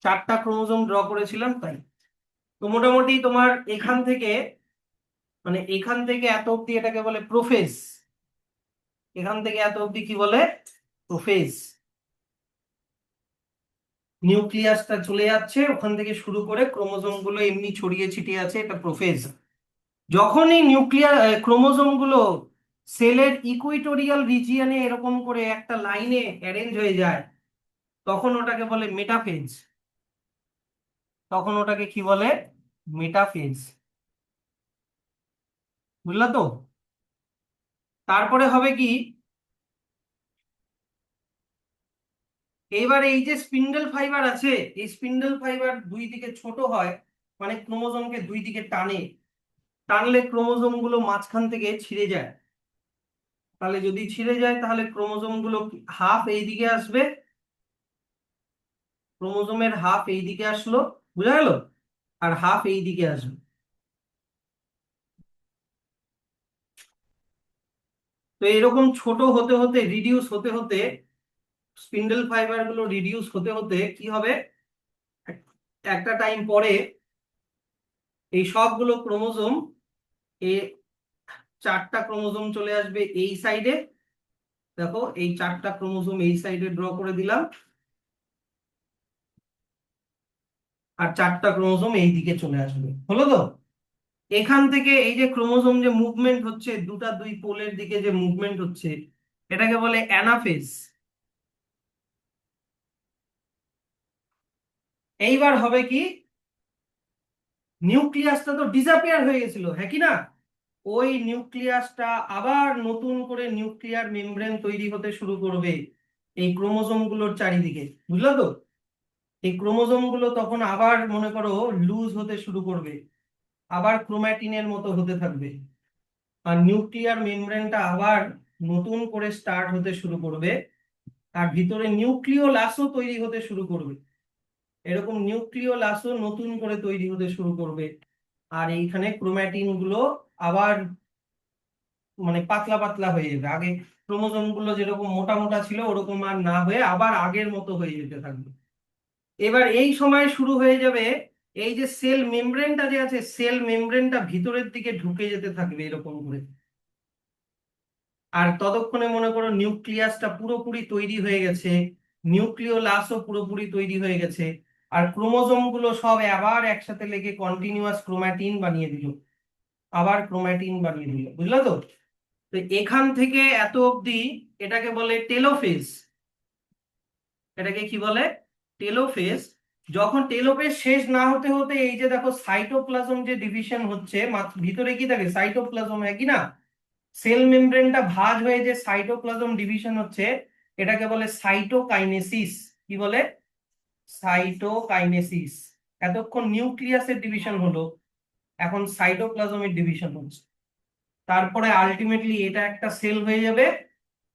চারটা ক্রোমোজোম ড্র করেছিলাম তাই। তো মোটামুটি তোমার এখান থেকে, মানে এখান থেকে এত অব্দি এটাকে বলে প্রোফেজ, এখান থেকে এত অব্দি কি বলে, প্রোফেজ। নিউক্লিয়াসটা চলে যাচ্ছে, ওখান থেকে শুরু করে ক্রোমোজোম গুলো এমনি ছড়িয়ে ছিটিয়ে আছে, এটা প্রোফেজ। যখনই ক্রোমোজোম গুলো সেলের ইকুইটোরিয়াল রিজিয়নে এরকম করে একটা লাইনে অ্যারেঞ্জ হয়ে যায়, তখন ওটাকে বলে মেটাফেজ। তখন ওটাকে কি বলে, মেটাফেজ। বুঝলা তো? তারপরে হবে কি, এবার এই যে স্পিন্ডল ফাইবার আছে, এই স্পিন্ডল ফাইবার দুই দিকে ছোট হয়, মানে ক্রোমোজোমকে দুই দিকে টানে, টানলে ক্রোমোজোম গুলো মাঝখান থেকে ছিঁড়ে যায়। তাহলে যদি ছিঁড়ে যায় তাহলে ক্রোমোজোম গুলো হাফ এইদিকে আসবে, ক্রোমোজোমের হাফ এইদিকে আসলো, বুঝা গেল, আর হাফ এইদিকে আসবে। তো এরকম ছোট হতে হতে, রিডিউস হতে হতে, স্পিন্ডল ফাইবার গুলো রিডিউস হতে হতে কি হবে, একটা টাইম পরে এই সবগুলো ক্রোমোজোম, এ চারটা ক্রোমোজোম চলে আসবে এই সাইডে। দেখো এই চারটা ক্রোমোজোম এই সাইডে ড্র করে দিলাম, আর চারটা ক্রোমোজোম এই দিকে চলে আসবে, হলো তো? এখান থেকে এই যে ক্রোমোজোম যে মুভমেন্ট হচ্ছে, দুটা দুই পোলের দিকে যে মুভমেন্ট হচ্ছে, এটাকে বলে অ্যানাফেজ। এইবার হবে কি, নিউক্লিয়াসটা তো ডিসঅ্যাপিয়ার হয়ে গেছিল, হ্যাঁ কি না? ওই নিউক্লিয়াসটা আবার নতুন করে নিউক্লিয়ার মেমব্রেন তৈরি হতে শুরু করবে এই ক্রোমোজোম গুলোর চারিদিকে, বুঝলো তো? এই ক্রোমোজোম গুলো তখন আবার মনে করো লুজ হতে শুরু করবে, আবার ক্রোম্যাটিনের মতো হতে থাকবে, আর নিউক্লিয়ার মেমব্রেনটা আবার নতুন করে স্টার্ট হতে শুরু করবে, আর ভিতরে নিউক্লিওলাসও তৈরি হতে শুরু করবে, এরকম নিউক্লিওলাসও নতুন করে তৈরি হতে শুরু করবে। আর এইখানে ক্রোম্যাটিন গুলো আবার মানে পাতলা পাতলা হয়ে যাবে, আগে ক্রোমোজোম গুলো যেরকম মোটা মোটা ছিল ওরকম আর না হয়ে আবার আগের মতো হয়ে যেতে থাকবে। এবার এই সময় শুরু হয়ে যাবে, এই যে সেল মেমব্রেনটা যে আছে, সেল মেমব্রেনটা ভিতরের দিকে ঢুকে যেতে থাকবে এরকম করে। আর ততক্ষণে মনে করো নিউক্লিয়াসটা পুরোপুরি তৈরি হয়ে গেছে, নিউক্লিওলাসও পুরোপুরি তৈরি হয়ে গেছে, আর ক্রোমোজোম গুলো সব আবার একসাথে লেগে কন্টিনিউয়াস ক্রোম্যাটিন বানিয়ে দিল, আবার ক্রোম্যাটিন বানিয়ে দিল, বুঝলো তো? তো এখান থেকে এত অবধি এটাকে বলে টেলোফেজ। এটাকে কি বলে, টেলোফেজ। যখন টেলোফেজ শেষ না হতে হতে এই যে দেখো সাইটোপ্লাজম যে ডিভিশন হচ্ছে, ভিতরে কি থাকে, সাইটোপ্লাজম, একই না? সেল মেমব্রেনটা ভাঁজ হয়ে যে সাইটোপ্লাজম ডিভিশন হচ্ছে, এটাকে বলে সাইটোকাইনেসিস। কি বলে, সাইটোকাইনেসিস। এতক্ষণ নিউক্লিয়াসের ডিভিশন হলো, এখন সাইটোপ্লাজমের ডিভিশন হচ্ছে। তারপরে আলটিমেটলি এটা একটা সেল হয়ে যাবে,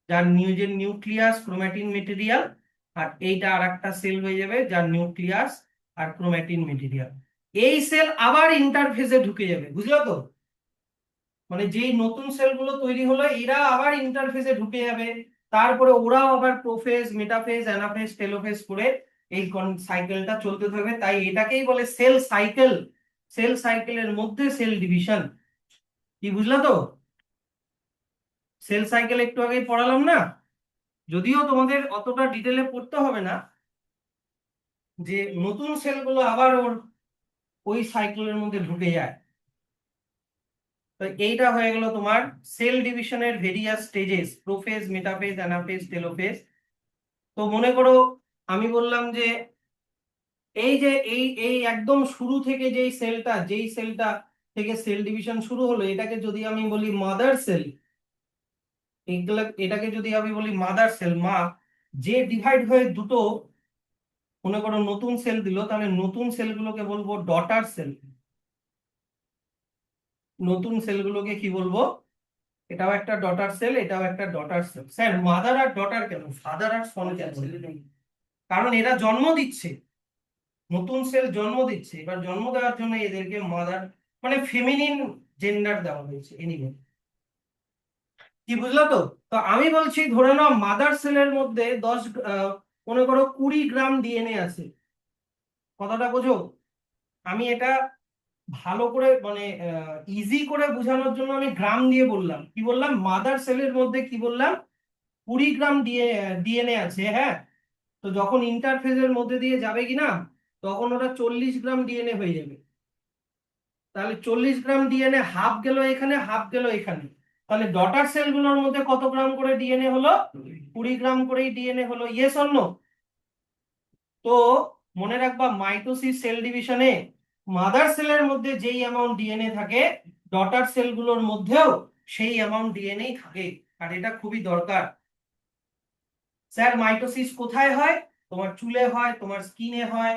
যার নিজের নিউক্লিয়াস, ক্রোম্যাটিন মেটেরিয়াল, আর এইটা আর একটা সেল হয়ে যাবে যার নিউক্লিয়াস আর ক্রোম্যাটিন মেটেরিয়াল। এই সেল আবার ইন্টারফেসে ঢুকে যাবে, বুঝলো তো? মানে যেই নতুন সেলগুলো তৈরি হলো এরা আবার ইন্টারফেসে ঢুকে যাবে, তারপরে ওরাও আবার প্রোফেজ, মেটাফেজ, অ্যানাফেজ, টেলোফেজ করে এই সাইকেলটা চলতে থাকবে, তাই এটাকেই বলে সেল সাইকেল। সেল সাইকেলের মধ্যে সেল ডিভিশন। কি বুঝলা তো? সেল সাইকেল একটু আগেই পড়ালাম না, যদিও তোমাদের অতটা ডিটেলে পড়তে হবে না, যে নতুন সেলগুলো আবার ওর ওই সাইকেলের মধ্যে ঢুকে যায়। তো এইটা হয়ে গেল তোমার সেল ডিভিশনের various stages, prophase, metaphase, anaphase, telophase. তো মনে করো আমি বললাম যে এই যে এই এই একদম শুরু থেকে যেই সেলটা থেকে সেল ডিভিশন শুরু হলো, এটাকে যদি আমি বলি মাদার সেল, এটাকে যদি আমি বলি মাদার সেল, মা, যে ডিভাইড হয়ে দুটো মনে করো নতুন সেল দিল, তাহলে নতুন সেলগুলোকে বলবো ডটার সেল। নতুন সেলগুলোকে কি বলবো? এটাও একটা ডটার সেল, এটাও একটা ডটার সেল। স্যার মাদার আর ডটার কেন, ফাদার আর সন কেন? কারণ এরা জন্ম দিচ্ছে, নতুন সেল জন্ম দিচ্ছে, এবার জন্ম দেওয়ার জন্য এদেরকে মাদার মানে ফেমিনিন জেন্ডার দেওয়া হয়েছে। এনিওয়ে, কি বুঝলো তো? তো আমি বলছি ধরে নাও মাদার সেলের মধ্যে 10 মনে করো 20 গ্রাম ডিএনএ আছে। কথাটা বোঝো? আমি এটা ভালো করে মানে ইজি করে বোঝানোর জন্য আমি গ্রাম দিয়ে বললাম। কি বললাম? মাদার সেলের মধ্যে কি বললাম? 20 গ্রাম ডিএনএ আছে, হ্যাঁ। তো যখন ইন্টারফেজের মধ্যে দিয়ে যাবে কিনা, তখন ওটা 40 গ্রাম ডিএনএ হয়ে যাবে। তাহলে 40 গ্রাম ডিএনএ হাফ গেল এখানে, হাফ গেল এখানে। তাহলে ডটার সেলগুলোর মধ্যে কত গ্রাম করে ডিএনএ হলো? 20 গ্রাম করেই ডিএনএ হলো। Yes or no? তো মনে রাখবা মাইটোসিস সেল ডিভিশনে মাদার সেলের মধ্যে যেই অ্যামাউন্ট ডিএনএ থাকে, ডটার সেলগুলোর মধ্যেও সেই অ্যামাউন্ট ডিএনএ থাকে। আর এটা খুবই দরকার। স্যার মাইটোসিস কোথায় হয়? তোমার চুলে হয়, তোমার স্কিনে হয়,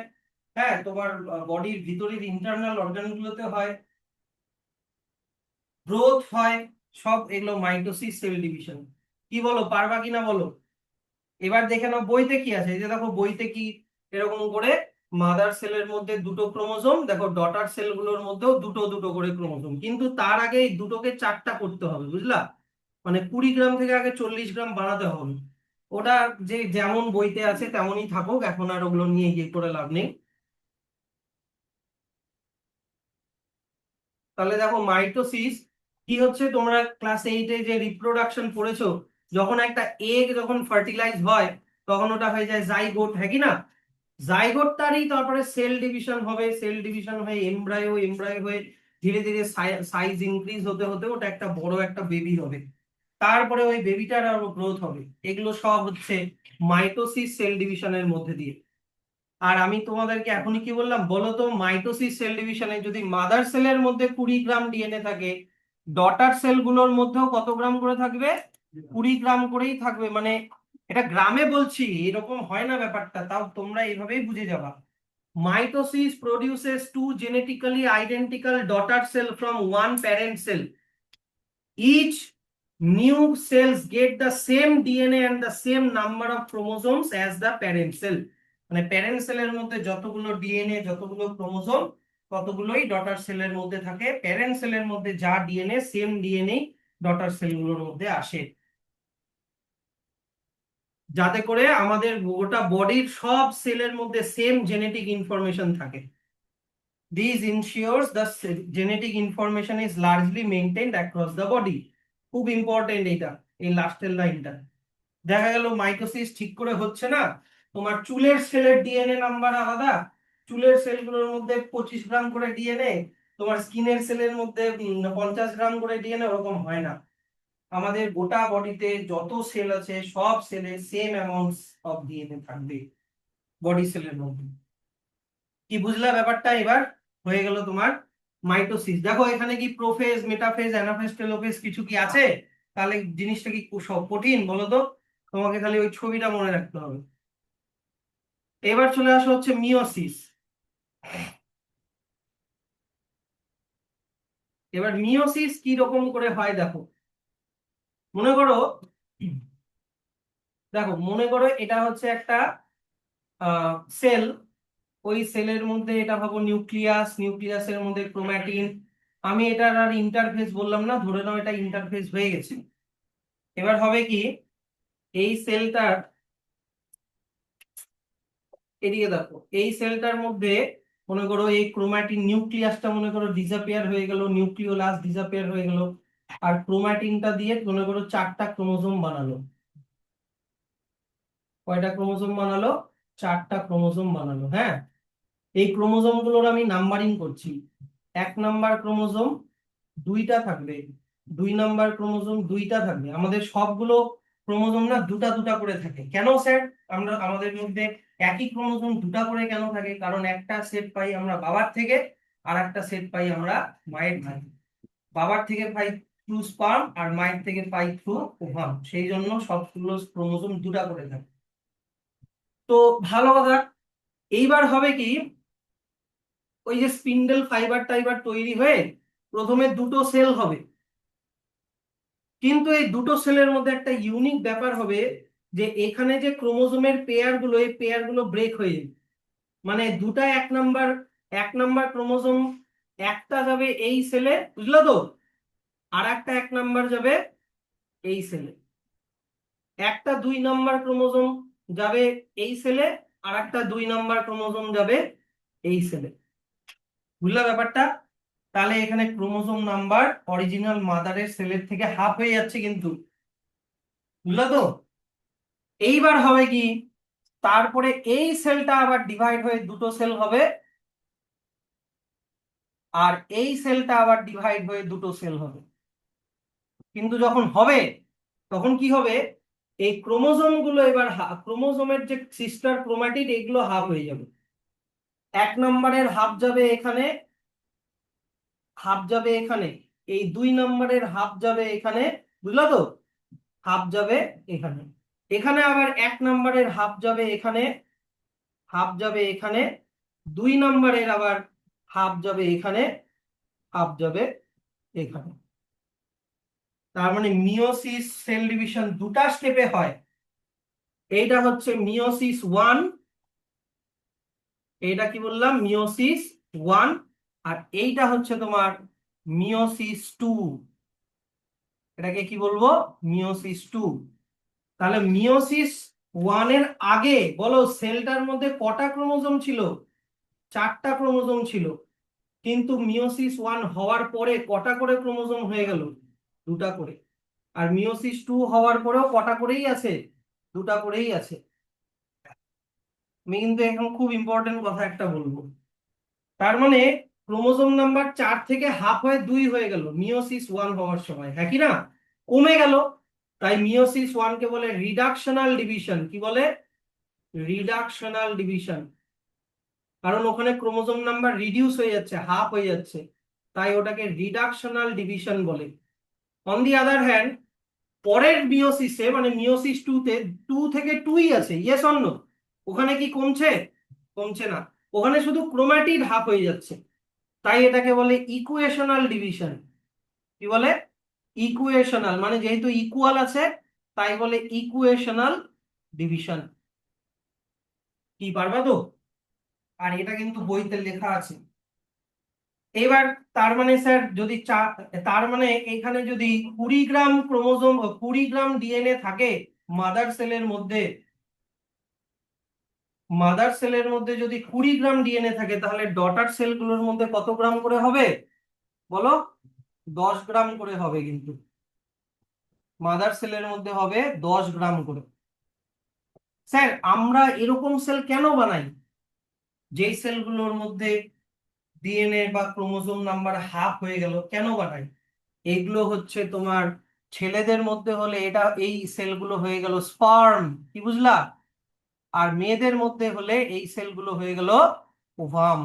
হ্যাঁ, তোমার বডির ভিতরের ইন্টারনাল অর্গানগুলোতে হয়, গ্রোথ হয়, সব এগুলো মাইটোসিস সেল ডিভিশন। কি বলো, পারবা কিনা বলো? এবার দেখে নাও বইতে কি আছে। এই যে দেখো বইতে কি এরকম করে মাদার সেলের মধ্যে দুটো ক্রোমোজোম, দেখো ডটার সেলগুলোর মধ্যেও দুটো দুটো করে ক্রোমোজোম, কিন্তু তার আগে এই দুটোকে চারটা করতে হবে, বুঝলা? মানে 20 গ্রাম থেকে আগে 40 গ্রাম বানাতে হবে। ওটা যে যেমন বইতে আছে তেমনই থাকুক, এখন আর ওগুলো নিয়ে গিয়ে করে লাভ নেই। তাহলে দেখো মাইটোসিস কি হচ্ছে, তোমরা ক্লাস 8-এ যে রিপ্রোডাকশন পড়েছো, যখন একটা এগ যখন ফার্টিলাইজ হয়, তখন ওটা হয়ে যায় জাইগোট, হ্যাঁ কি না? জাইগোটটারই তারপরে সেল ডিভিশন হবে, সেল ডিভিশন হয়ে এমব্রায়ো, এমব্রায়ো হয়ে ধীরে ধীরে সাইজ ইনক্রিজ হতে হতে ওটা একটা বড় একটা বেবি হবে। তারপরে ওই বেবিটার আরো গ্রোথ হবে। এগুলো সব হচ্ছে মাইটোসিস সেল ডিভিশনের মধ্যে দিয়ে। আর আমি তোমাদেরকে এখনই কি বললাম বলো তো? মাইটোসিস সেল ডিভিশনে যদি মাদার সেলের মধ্যে 20 গ্রাম ডিএনএ থাকে, ডটার সেলগুলোর মধ্যেও কত গ্রাম করে থাকবে? 20 গ্রাম করেই থাকবে। মানে এটা গ্রামে বলছি, এরকম হয় না ব্যাপারটা, তাও তোমরা এইভাবেই বুঝে যাবা। Mitosis produces two genetically identical daughter cell from one parent cell. Each new cells get the same DNA and the same number of chromosomes as the parent cell. মানে প্যারেন্ট সেলের মধ্যে যতগুলো ডিএনএ, যতগুলো ক্রোমোজোম, ততগুলোই ডটার সেলের মধ্যে থাকে। Parent সেলের মধ্যে যা ডিএনএ, সেম ডিএনএ ডটার সেলগুলোর মধ্যে আসে, যাতে করে আমাদের গোটা বডির সব সেলের মধ্যে সেম জেনেটিক ইনফরমেশন থাকে। This ensures the genetic information is largely maintained across the body. খুব ইম্পর্টেন্ট এইটা, এই লাস্টের লাইনটা। দেখা গেল মাইটোসিস ঠিক করে হচ্ছে না, তোমার চুলের সেলের ডিএনএ নাম্বার আলাদা, চুলের সেলগুলোর মধ্যে 25 গ্রাম করে ডিএনএ, তোমার স্কিনের সেলের মধ্যে 50 গ্রাম করে ডিএনএ, ওরকম হয় না। আমাদের গোটা বডিতে যত সেল আছে সব সেলে সেম অ্যামাউন্টস অফ ডিএনএ থাকবে বডি সেলের মধ্যে। কি বুঝলা ব্যাপারটা? এবার হয়ে গেল তোমার মাইটোসিস। দেখো এখানে কি প্রোফেজ, মেটাফেজ, অ্যানাফেজ, টেলোফেজ কিছু কি আছে? তাহলে জিনিসটা কি সব কঠিন বলো তো? তোমাকে খালি ওই ছবিটা মনে রাখতে হবে। এবার চলে আসো হচ্ছে মিওসিস। এবার মিওসিস কি রকম করে হয় দেখো। মনে করো, দেখো মনে করো এটা হচ্ছে একটা সেল। ওই সেলের মধ্যে এটা ভাবো নিউক্লিয়াস, নিউক্লিয়াসের মধ্যে ক্রোমাটিন। আমি এটার আর ইন্টারফেস বললাম না, ধরে নাও এটা ইন্টারফেস হয়ে গেছে। এবার হবে কি, এই সেলটার এদিকে দেখো, এই সেলটার মধ্যে মনে করো এই ক্রোমাটিন নিউক্লিয়াসটা মনে করো ডিসঅ্যাপিয়ার হয়ে গেল, নিউক্লিওলাস ডিসঅ্যাপিয়ার হয়ে গেল, আর ক্রোমাটিনটা দিয়ে মনে করো 4টা ক্রোমোজোম বানালো। কয়টা ক্রোমোজোম বানালো? 4টা ক্রোমোজোম বানালো। হ্যাঁ, এই ক্রোমোজোম গুলোর আমি নাম্বারিং করছি। 1 নাম্বার ক্রোমোজোম 2টা থাকবে, 2 নাম্বার ক্রোমোজোম 2টা থাকবে। আমাদের সবগুলো ক্রোমোজোম না দুটা দুটা করে থাকে। কেন স্যার আমরা আমাদের মধ্যে একই ক্রোমোজোম দুটা করে কেন থাকে? কারণ একটা সেট পাই আমরা বাবার থেকে, আর একটা সেট পাই আমরা মায়ের থেকে। বাবার থেকে পাই থ্রু স্পার্ম, আর মায়ের থেকে পাই থ্রু ওভাম। সেই জন্য সবগুলো ক্রোমোজোম দুটা করে থাকে। তো ভালো কথা। এইবার হবে কি, ওই যে স্পিন্ডেল ফাইবার টাইবার তৈরি হয়ে প্রথমে দুটো সেল হবে, কিন্তু এই দুটো সেলের মধ্যে একটা ইউনিক ব্যাপার হবে যে এখানে যে ক্রোমোজোমের পেয়ার গুলো, এই পেয়ার গুলো ব্রেক হয়ে যাবে। মানে দুটা 1 নাম্বার ক্রোমোজোম, একটা যাবে এই সেলে, বুঝলো তো, আর একটা 1 নাম্বার যাবে এই সেলে। একটা 2 নাম্বার ক্রোমোজোম যাবে এই সেলে, আর একটা 2 নাম্বার ক্রোমোজোম যাবে এই সেলে। বুঝলা ব্যাপারটা? তাহলে এখানে ক্রোমোজোম নাম্বার অরিজিনাল মাদারের সেলের থেকে হাফ হয়ে যাচ্ছে কিন্তু। বুঝলা তো? এইবার হবে কি, তারপরে এই সেলটা আবার ডিভাইড হয়ে দুটো সেল হবে, আর এই সেলটা আবার ডিভাইড হয়ে দুটো সেল হবে। কিন্তু যখন হবে তখন কি হবে, এই ক্রোমোজোম গুলো এবার ক্রোমোজোমের যে সিস্টার ক্রোমাটিড এগুলো হাফ হয়ে যাবে। 1 নাম্বারের হাফ যাবে এখানে, হাফ যাবে এখানে, এই 2 নাম্বারের হাফ যাবে এখানে, বুঝলো তো, হাফ যাবে এখানে। এখানে আবার 1 নাম্বারের হাফ যাবে এখানে, হাফ যাবে এখানে, 2 নাম্বারের আবার হাফ যাবে এখানে, হাফ যাবে এখানে। তার মানে মিওসিস সেল ডিভিশন দুটা স্টেপে হয়। এইটা হচ্ছে মিওসিস 1, এইটা কি বললাম মিওসিস 1, আর এইটা হচ্ছে তোমার মিওসিস 2। এটাকে কি বলবো? মিওসিস 2। তাহলে মিওসিস 1 এর আগে বলো সেলটার মধ্যে কটা ক্রোমোজোম ছিল? 4টা ক্রোমোজোম ছিল। কিন্তু মিওসিস 1 হওয়ার পরে কটা করে ক্রোমোজোম হয়ে গেল? দুটা করে। আর মিওসিস 2 হওয়ার পরেও কটা করেই আছে? দুটা করেই আছে। আমি কিন্তু এখন খুব ইম্পর্টেন্ট কথা একটা বলবো। তার মানে ক্রোমোজোম নাম্বার 4 থেকে হাফ হয়ে 2 হয়ে গেল মিওসিস 1 হওয়ার সময়, হ্যাঁ কি না? কমে গেল। তাই মিওসিস 1 কে বলে রিডাকশনাল ডিভিশন। কি বলে? Reductional division. কারণ ওখানে ক্রোমোজোম নাম্বার রিডিউস হয়ে যাচ্ছে, হাফ হয়ে যাচ্ছে, তাই ওটাকে রিডাকশনাল ডিভিশন বলে। অন দি আদার হ্যান্ড, পরের মিওসিসে মানে মিওসিস 2 তে 2 থেকে 2ই আছে, ইয়েস অর নো? ওখানে কি কমছে? কমছে না, ওখানে শুধু ক্রোমাটিড হাফ হয়ে যাচ্ছে। তাই এটাকে বলে ইকুয়েশনাল ডিভিশন। কি বলে? ইকুয়েশনাল, মানে যেহেতু ইকুয়াল আছে তাই বলে ইকুয়েশনাল ডিভিশন। কি পারবা তো? আর এটা কিন্তু বইতে লেখা আছে। এবার তার মানে স্যার যদি তার মানে এখানে যদি 20 গ্রাম ক্রোমোজোম, 20 গ্রাম ডিএনএ থাকে মাদার সেলের মধ্যে, মাদার সেলের মধ্যে যদি 20 গ্রাম ডিএনএ থাকে, তাহলে ডটার সেলগুলোর মধ্যে কত গ্রাম করে হবে বলো? 10 গ্রাম করে হবে। কিন্তু মাদার সেলের মধ্যে হবে 10 গ্রাম করে। স্যার আমরা এরকম সেল কেন বানাই যেই সেলগুলোর মধ্যে ডিএনএ বা ক্রোমোজোম নাম্বার হাফ হয়ে গেল? কেন বানাই? এগুলো হচ্ছে তোমার ছেলেদের মধ্যে হলে এটা এই সেলগুলো হয়ে গেল স্পার্ম, কি বুঝলা? আর মেয়েদের মধ্যে হলে এই সেলগুলো হয়ে গেল ওভাম,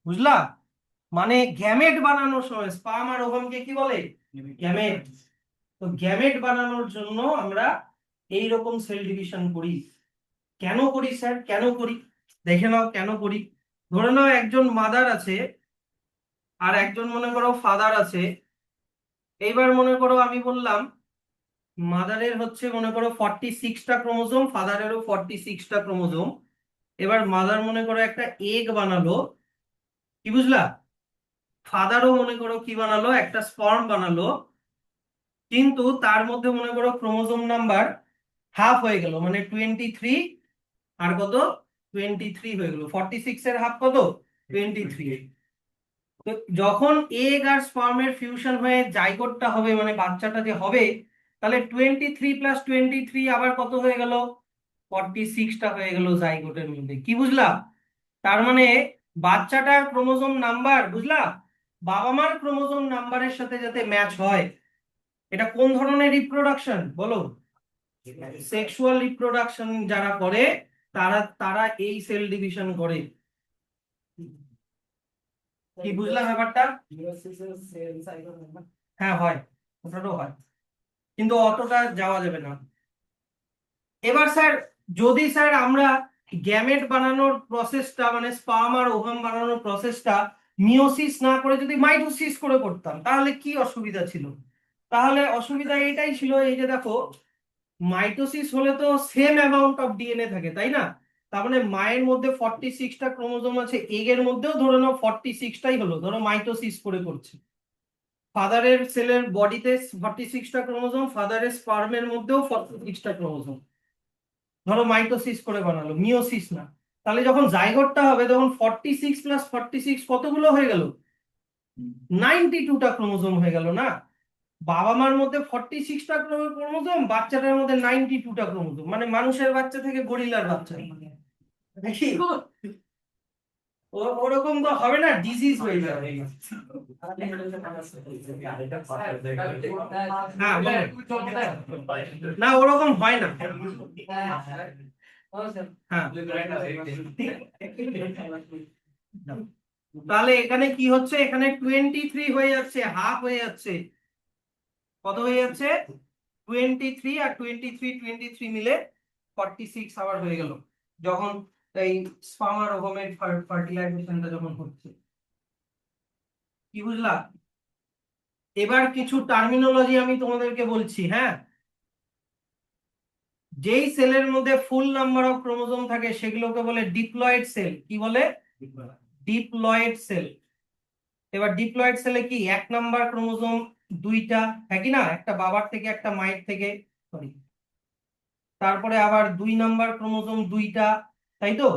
বুঝলা? মানে গ্যামেট বানানোর সময় স্পার্ম আর ওভামকে কি বলে? গ্যামেট। তো গ্যামেট বানানোর জন্য আমরা এই রকম সেল ডিভিশন করি। কেন করি স্যার, কেন করি? দেখে নাও কেন করি। ধরে নাও একজন মাদার আছে আর একজন মনে করো ফাদার আছে। এইবার মনে করো আমি বললাম মাদারের হচ্ছে মনে করো 46টা ক্রোমোজোম, ফাদারেরও 46টা ক্রোমোজোম। এবার মাদার মনে করো একটা এগ বানালো, কি বুঝলা? ফাদারও মনে করো কি বানালো, একটা স্পার্ম বানালো। কিন্তু তার মধ্যে মনে করো ক্রোমোজোম নাম্বার হাফ হয়ে গেল, মানে 23 আর কত 23 হয়ে গেল, 46 এর হাফ কত? 23। তো যখন এগ আর স্পার্মের ফিউশন হয়ে জাইগোটটা হবে, মানে বাচ্চাটা যে হবে, তাহলে 23 প্লাস 23 আবার কত হয়ে গেল? 46টা হয়ে গেল জাইগোটের মধ্যে। কি বুঝলা? তার মানে বাচ্চাটার ক্রোমোজোম নাম্বার, বুঝলা, বাবা মার ক্রোমোজোম নাম্বারের সাথে যাতে ম্যাচ হয়। এটা কোন ধরনের রিপ্রোডাকশন বলো? সেক্সুয়াল রিপ্রোডাকশন যারা করে তারা তারা এই সেল ডিভিশন করে। কি বুঝলা ব্যাপারটা? হ্যাঁ হয়, ওটাও হয়, কিন্তু অতটা যাওয়া যাবে না। এবার স্যার, যদি স্যার আমরা গ্যামেট বানানোর প্রসেসটা, মানে স্পার্ম আর ওভাম বানানোর প্রসেসটা মিওসিস না করে যদি মাইটোসিস করে করতাম, তাহলে কি অসুবিধা ছিল? তাহলে অসুবিধা এটাই ছিল, এই যে দেখো, মাইটোসিস হলে তো সেম অ্যামাউন্ট অফ ডিএনএ থাকে, তাই না? তার মানে মায়ের মধ্যে 46টা ক্রোমোজোম আছে, এগের মধ্যেও ধরে নাও 46টাই হলো, ধরো মাইটোসিস করে করছে। ফাদারের সেলের বডিতে 46টা ক্রোমোজোম, ফাদারের স্পার্মের মধ্যেও 46টা ক্রোমোজোম, ধরো মাইটোসিস করে বানালো, মিওসিস না। তাহলে যখন জাইগোটটা হবে তখন 46 প্লাস 46 কতগুলো হয়ে গেল? 92টা ক্রোমোজোম হয়ে গেল না? বাবা মার মধ্যে 46টা ক্রোমোজোম, বাচ্চাটার মধ্যে 92টা ক্রোমোজোম, মানে মানুষের বাচ্চা থেকে গরিলার বাচ্চা। নাকি? ওরকম তো হবে না, ডিজিজ হয়ে যাবে। হ্যাঁ বলো। না ওরকম হয় না। হ্যাঁ, তাহলে এখানে কি হচ্ছে? এখানে 23 হয়ে যাচ্ছে, হাফ হয়ে যাচ্ছে। কত হয়ে যাচ্ছে? 23, আর 23 মিলে 46 আবার হয়ে গেল, যখন এই স্পার্ম আর ওভামের ফার্টিলাইজেশনটা যখন হচ্ছে। কি বুঝলা? এবার কিছু টার্মিনোলজি আমি তোমাদেরকে বলছি, হ্যাঁ। যেই সেলের মধ্যে ফুল নাম্বার অফ ক্রোমোজোম থাকে সেগুলোকে বলে ডিপ্লয়েড সেল। কি বলে? Diploid sell. এবার ডিপ্লয়েড সেলে কি এক নাম্বার ক্রোমোজোম দুইটা, হ্যাঁ কি না? একটা বাবার থেকে একটা মায়ের থেকে, সরি, তারপরে আবার দুই নাম্বার ক্রোমোজোম দুইটা, তাই তো?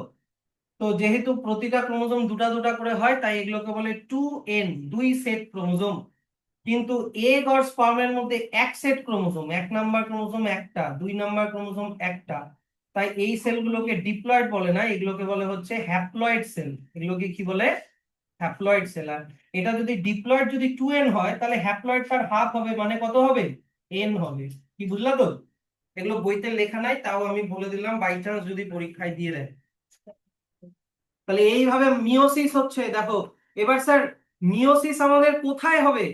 তো যেহেতু প্রতিটা ক্রোমোজোম দুটা দুটা করে হয়, তাই এগুলোকে বলে 2n, দুই সেট ক্রোমোজোম। কিন্তু এগ আর স্পার্মের মধ্যে এক সেট ক্রোমোজোম, এক নাম্বার ক্রোমোজোম একটা, দুই নাম্বার ক্রোমোজোম একটা। তাই এই সেলগুলোকে ডিপ্লয়েড বলে না, এগুলোকে বলে হচ্ছে হ্যাপ্লয়েড সেল। এগুলোকে কি বলে? Haploid sell. আর এটা যদি ডিপ্লয়েড যদি 2n হয়, তাহলে হ্যাপ্লয়েডটার হাফ হবে, মানে কত হবে? n হবে। কি বুঝলা তো? এগুলো বইতে লেখা নাই, তাও আমি বলে দিলাম, বাই চান্স যদি পরীক্ষায় দিয়ে দেয়। তাহলে এইভাবে মিওসিস হচ্ছে, দেখো। এবার স্যার, মিওসিস আমাদের কোথায় হবে?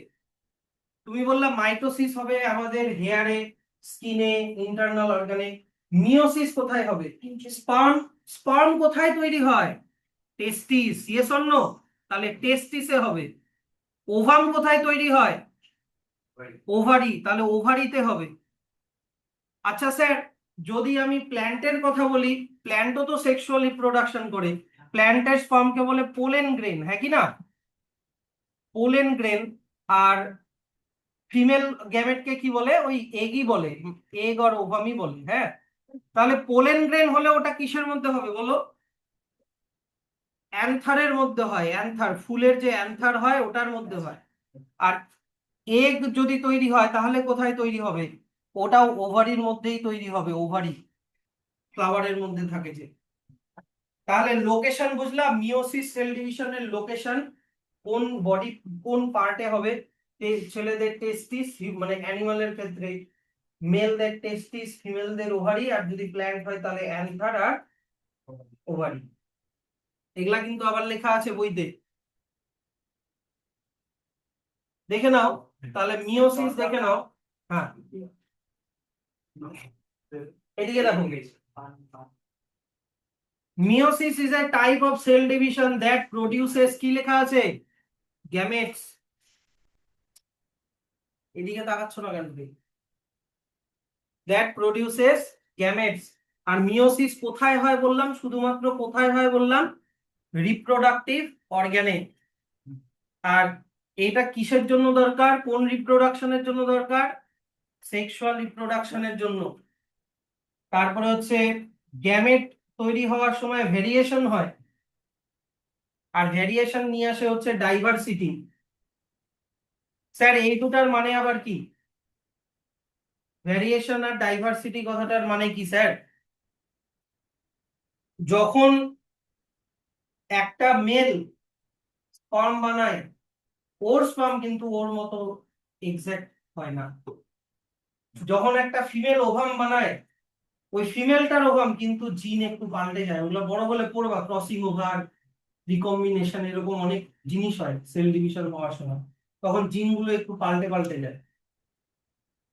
তুমি বললা মাইটোসিস হবে আমাদের হেয়ারে, স্কিনে, ইন্টারনাল অর্গানে। মিওসিস কোথায় হবে? স্পার্ম। স্পার্ম কোথায় তৈরি হয়? টেস্টিস। Yes or no? তাহলে টেস্টিসে হবে। ওভাম কোথায় তৈরি হয়? ওভারি। তাহলে ওভারিতে হবে। আচ্ছা স্যার, যদি আমি প্ল্যান্টের কথা বলি, প্ল্যান্টও তো সেক্সুয়াল রিপ্রোডাকশন করে। প্ল্যান্টের স্পার্মকে বলে পোলেন গ্রেন, হ্যাঁ কি না? Pollen grain. আর ফিমেল গ্যামেটকে কি বলে? ওই এগই বলে, এগ আর ওভামই বলে, হ্যাঁ। তাহলে পোলেন গ্রেন হলে ওটা কিসের মধ্যে হবে বলো? অ্যান্থারের মধ্যে হয়। অ্যান্থার, ফুলের যে অ্যান্থার হয় ওটার মধ্যে হয়। আর এগ যদি তৈরি হয় তাহলে কোথায় তৈরি হবে? ওটাও ওভারির মধ্যেই তৈরি হবে, ওভারি, ফ্লাওয়ারের মধ্যে থাকে যে। তাহলে লোকেশন বুঝলাম, মিওসিস সেল ডিভিশনের লোকেশন কোন বডি, কোন পার্টে হবে? ছেলেদের টেস্টিস, মানে অ্যানিমালের ক্ষেত্রে মেলদের টেস্টিস, ফিমেলদের ওভারি, আর যদি প্ল্যান্ট হয় তাহলে অ্যান্থার আর ওভারি। এগুলা কিন্তু আবার লেখা আছে বইতে, দেখে নাও। তাহলে মিওসিস দেখে নাও। হ্যাঁ, এদিকে দেখো। Meiosis is a type of cell division that produces, কি লেখা আছে? গ্যামেটস। এদিকে তাকাচ্ছ না কেন? That produces gametes. আর মিওসিস কোথায় হয় বললাম? শুধুমাত্র কোথায় হয় বললাম? রিপ্রোডাক্টিভ অর্গানে। আর এটা কিসের জন্য দরকার? কোন রিপ্রোডাকশনের জন্য দরকার? সেক্সুয়াল রিপ্রোডাকশনের জন্য। তারপরে হচ্ছে গ্যামেট তৈরি হওয়ার সময় ভেরিয়েশন হয়, আর ভেরিয়েশন নিয়ে আসে হচ্ছে ডাইভার্সিটি। স্যার এই দুটার মানে আবার কি? ভেরিয়েশন আর ডাইভার্সিটি কথাটার মানে কি স্যার? যখন একটা মেল স্পার্ম বানায়, ওর স্পার্ম কিন্তু ওর মতো এক্সাক্ট হয় না। যখন একটা ফিমেল ওভাম বানায়, ওই ফিমেলটার ওভাম কিন্তু জিন একটু পাল্টে যায়। ওগুলো বড় বলে পড়বা, ক্রসিং ওভার, রিকম্বিনেশন, এরকম অনেক জিনিস হয় সেল ডিভিশন হওয়ার সময়। তখন জিনগুলো একটু পাল্টে পাল্টে যায়।